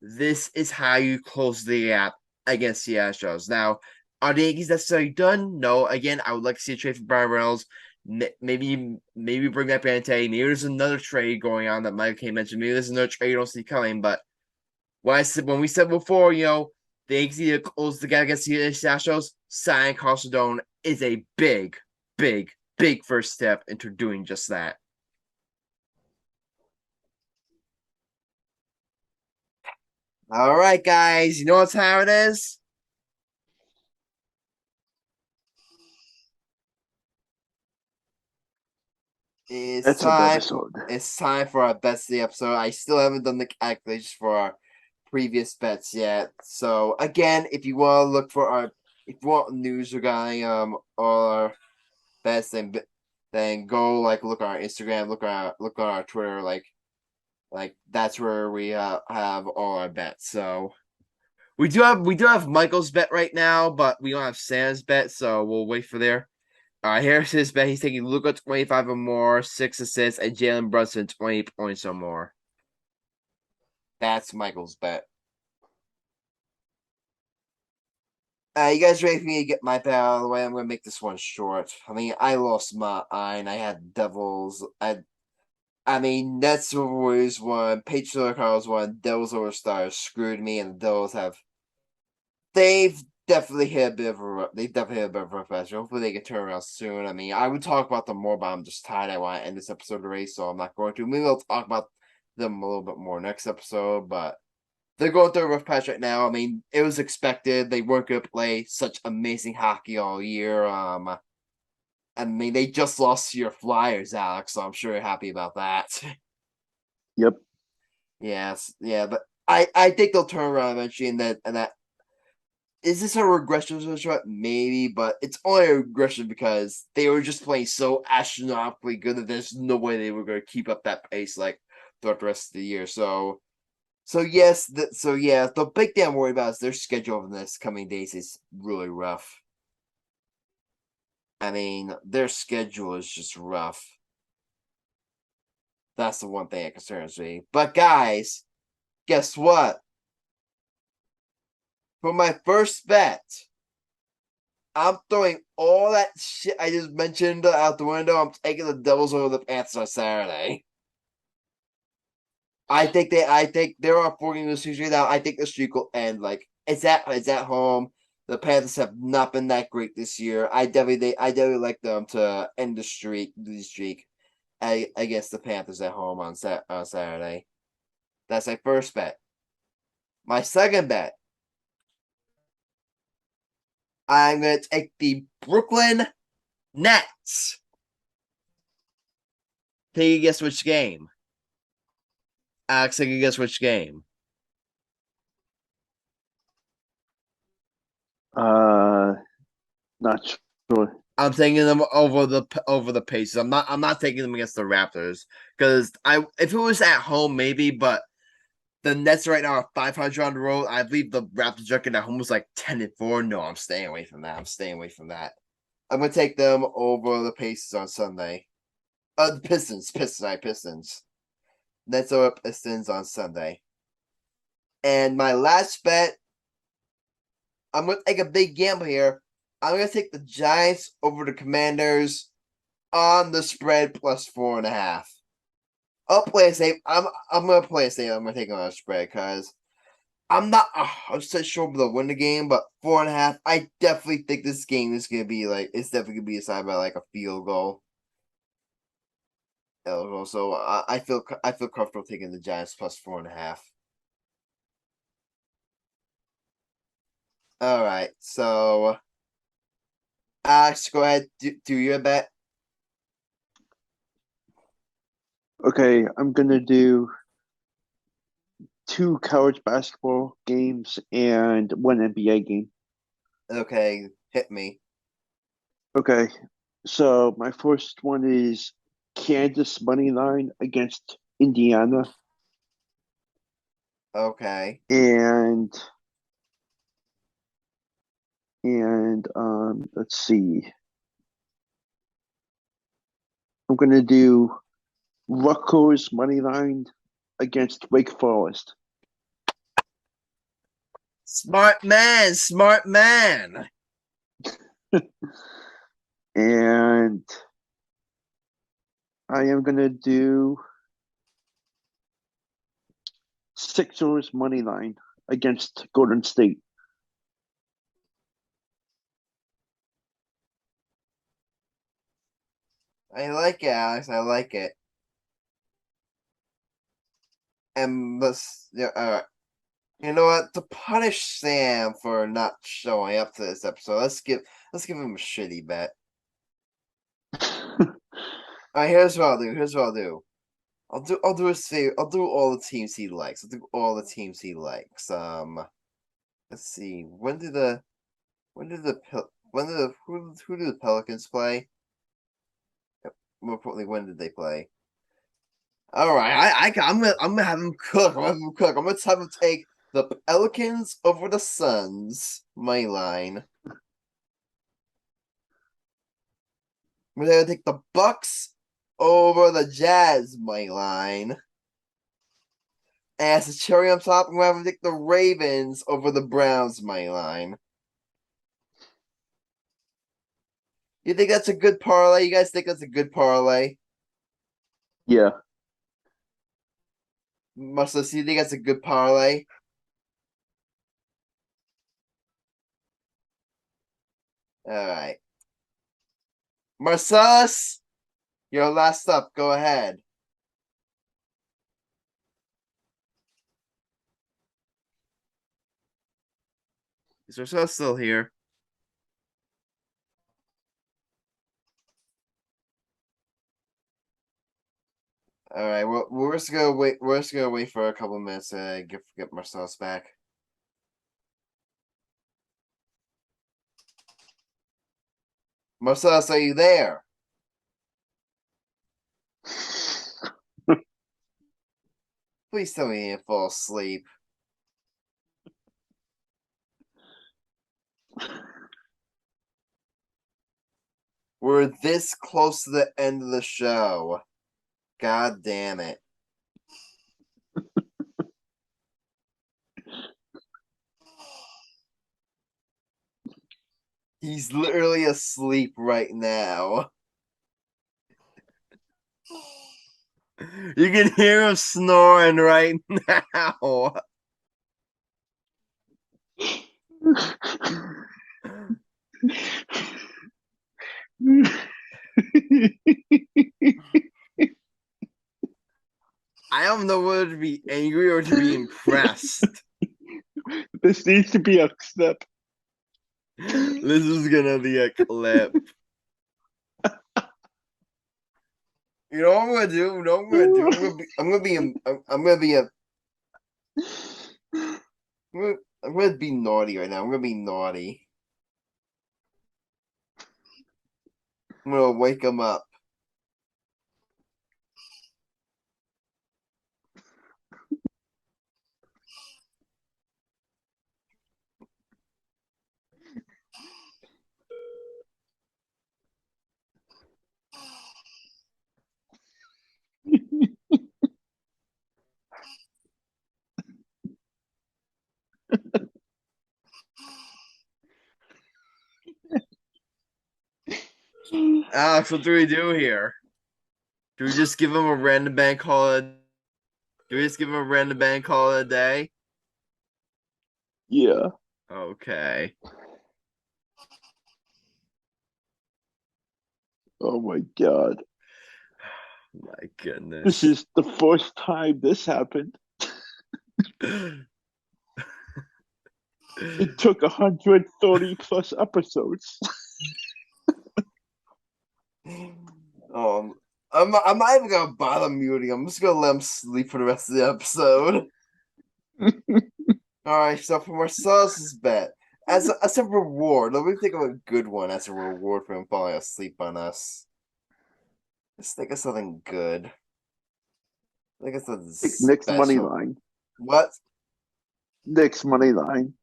This is how you close the gap against the Astros. Now, are the Yankees necessarily done? No. Again, I would like to see a trade for Brian Reynolds. Maybe bring back Bante. Maybe there's another trade going on that Michael K mentioned. Maybe there's another trade you don't see coming, but when we said before, the Yankees need to close the gap against the Astros, signing Carlos Rodón is a big, big, big first step into doing just that. All right, guys, you know what's how it is? It's time for our best of the episode. I still haven't done the calculations for our previous bets yet. So again, if you want to look for if you want news regarding all our bets, then go look on our Instagram, look on our Twitter, like that's where we have all our bets. So we do have Michael's bet right now, but we don't have Sam's bet, so we'll wait for there. Here's his bet. He's taking Luka 25 or more, 6 assists, and Jalen Brunson 20 points or more. That's Michael's bet. You guys ready for me to get my bet out of the way? I'm going to make this one short. I mean, I lost my eye. I had Devils. I mean, Nets over Warriors won. Patriots over Cardinals won. Devils over Stars screwed me, and the Devils they've definitely hit a bit of a rough patch. Hopefully they can turn around soon. I mean, I would talk about them more, but I'm just tired. I want to end this episode already, so I'm not going to. Maybe I'll talk about them a little bit more next episode, but they're going through a rough patch right now. I mean, it was expected. They weren't going to play such amazing hockey all year. I mean, they just lost to your Flyers, Alex, so I'm sure you're happy about that. Yep. Yes, yeah, but I think they'll turn around eventually, and that is this a regression? Maybe, but it's only a regression because they were just playing so astronomically good that there's no way they were going to keep up that pace throughout the rest of the year. So the big thing I'm worried about is their schedule over the next coming days is really rough. I mean, their schedule is just rough. That's the one thing that concerns me. But guys, guess what? For my first bet, I'm throwing all that shit I just mentioned out the window. I'm taking the Devils over the Panthers on Saturday. I think there are 4 games this season now. I think the streak will end. Like it's at home. The Panthers have not been that great this year. I definitely like them to end the streak against the Panthers at home on Saturday. That's my first bet. My second bet, I'm going to take the Brooklyn Nets. Take a guess which game. Alex, take a guess which game. Not sure. I'm taking them over the Pacers. I'm not taking them against the Raptors because if it was at home maybe, but the Nets right now are 500 on the road. I believe the Raptors record at home was like 10-4. No, I'm staying away from that. I'm gonna take them over the Pacers on Sunday. The Pistons. Nets over Pistons on Sunday. And my last bet, I'm gonna take a big gamble here. I'm gonna take the Giants over the Commanders on the spread plus 4.5. I'll play it safe. I'm gonna play it safe. I'm gonna take it on a spread because I'm not 100% sure they'll win the game, but 4.5. I definitely think this game is gonna be it's definitely gonna be decided by like a field goal. So I feel comfortable taking the Giants plus 4.5. All right, so Alex, go ahead, do your bet. Okay, I'm gonna do 2 college basketball games and 1 NBA game. Okay, hit me. Okay, so my first one is Kansas money line against Indiana, Okay. and let's see. I'm gonna do Rutgers money line against Wake Forest. Smart man. And I am gonna do Sixers money line against Golden State. I like it, Alex. I like it. And let's you know what? To punish Sam for not showing up to this episode, let's give him a shitty bet. All right, here's what I'll do. I'll do his favor. I'll do all the teams he likes. Let's see. Who do the Pelicans play? More importantly, when did they play? All right, I'm gonna have him cook. I'm gonna have him take the Pelicans over the Suns money line. We're gonna take the Bucks over the Jazz money line. And as a cherry on top, I'm gonna have him take the Ravens over the Browns money line. You think that's a good parlay? You guys think that's a good parlay? Yeah. Marcellus, you think that's a good parlay? All right. Marcellus, you're last up. Go ahead. Is Marcellus still here? All right. Well, we're just gonna wait. We're just gonna wait for a couple minutes to get Marcellus back. Marcellus, are you there? Please tell me you didn't fall asleep. We're this close to the end of the show. God damn it. He's literally asleep right now. You can hear him snoring right now. I don't know whether to be angry or to be impressed. This needs to be a clip. This is gonna be a clip. You know what I'm gonna do? You know what I'm gonna do? I'm gonna be naughty right now. I'm gonna be naughty. I'm gonna wake him up. Alex, what do we do here? Do we just give him a random bank holiday? Do we just give him a random bank holiday? Yeah. Okay. Oh my god. My goodness. This is the first time this happened. It took 130 plus episodes. I'm not even gonna bother muting. I'm just gonna let him sleep for the rest of the episode. All right. So for Marcellus's bet, as a reward, let me think of a good one as a reward for him falling asleep on us. Let's think of something good. I think it's a Nick's special. money line. What? Nick's money line.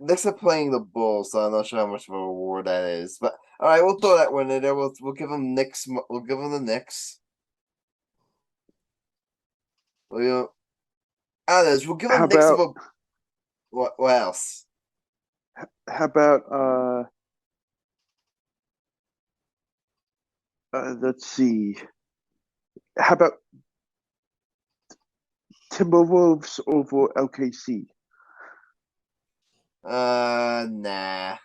Knicks are playing the Bulls, so I'm not sure how much of a reward that is. But all right, we'll throw that one in there. We'll give them Knicks. We'll give them the Knicks. We'll give them Knicks of a. What else? How about let's see. How about Timberwolves over LKC? Nah.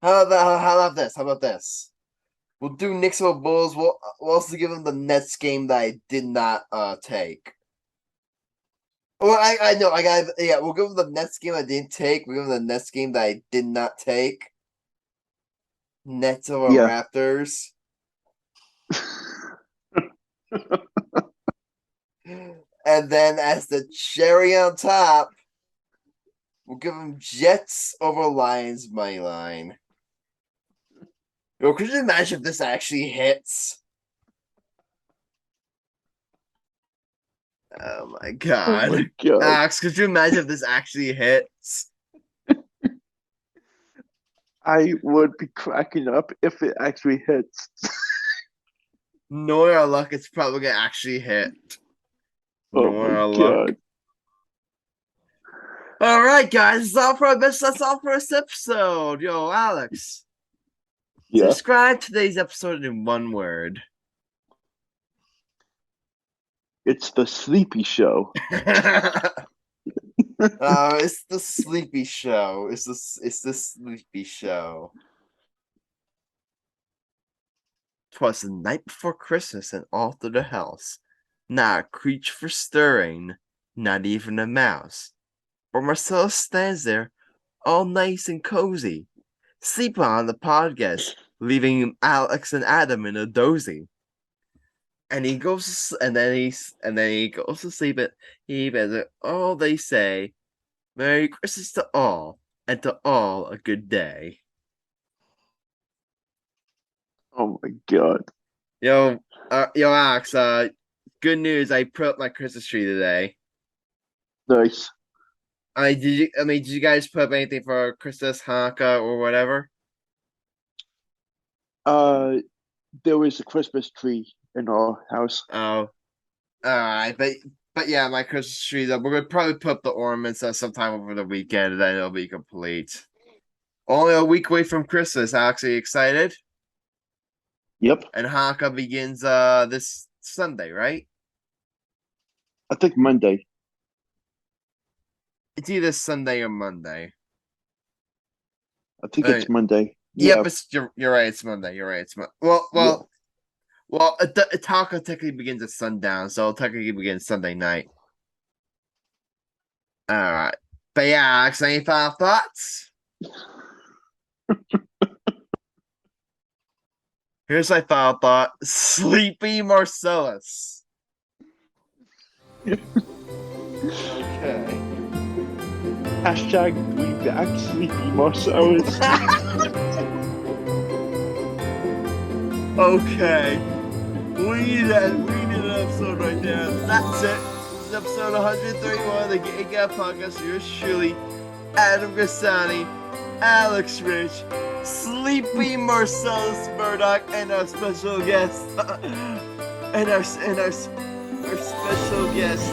How about this? How about this? We'll do Knicks over Bulls. We'll also give them the Nets game that I did not take. Well, I know. We'll give them the Nets game I didn't take. We'll give them the Nets game that I did not take. Nets over Raptors. And then as the cherry on top, we'll give them Jets over Lions money line. Yo, could you imagine if this actually hits? Oh my god. Oh my god. Alex, could you imagine if this actually hits? I would be cracking up if it actually hits. Knowing our luck, it's probably gonna actually hit. Oh my god. All right, guys, that's all for this episode. Yo, Alex. Yeah. Describe today's episode in one word. It's the sleepy show. It's the sleepy show. It's the sleepy show. 'Twas the night before Christmas, and all through the house, not a creature for stirring, not even a mouse. But Marcellus stands there, all nice and cozy, sleeping on the podcast, leaving Alex and Adam in a dozy. And he goes, and then he goes to sleep. All they say, Merry Christmas to all, and to all a good day. Oh my god. Yo, Alex. Good news. I put up my Christmas tree today. Nice. Did you guys put up anything for Christmas, Hanukkah, or whatever? There was a Christmas tree in our house. Oh, alright, but yeah, my Christmas tree's up. We're gonna probably put up the ornaments sometime over the weekend, and then it'll be complete. Only a week away from Christmas. Alex, are you excited? Yep. And Hanukkah begins this Sunday, right? I think Monday. It's either Sunday or Monday. I think Right. it's Monday. Yep, Yeah. you're right. It's Monday. You're right. It's well. Hanukkah technically begins at sundown, so it'll technically begins Sunday night. All right, but yeah, Alex, any final thoughts? Here's my final thought: Sleepy Marcellus. Okay. Hashtag bring back Sleepy Marcellus. Okay, we need an episode right there. That's it. This is episode 131 of the Gay Guy Podcast. Yours truly, Adam Grassani, Alex Reich, Sleepy Marcellus Murdock, and our special guest, and our special guest,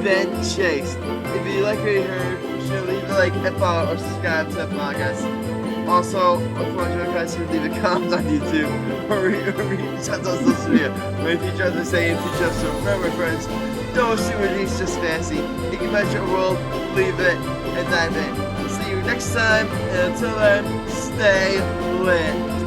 Ben Chase. If you like what you heard, be sure to leave a like and follow or subscribe to the podcast. Also, of course, you guys can leave a comment on YouTube or reach out to us on social media. Or if you try to say in future episodes, remember, friends, don't assume it's just fancy. You can match your world, believe it, and dive in. See you next time, and until then, stay lit.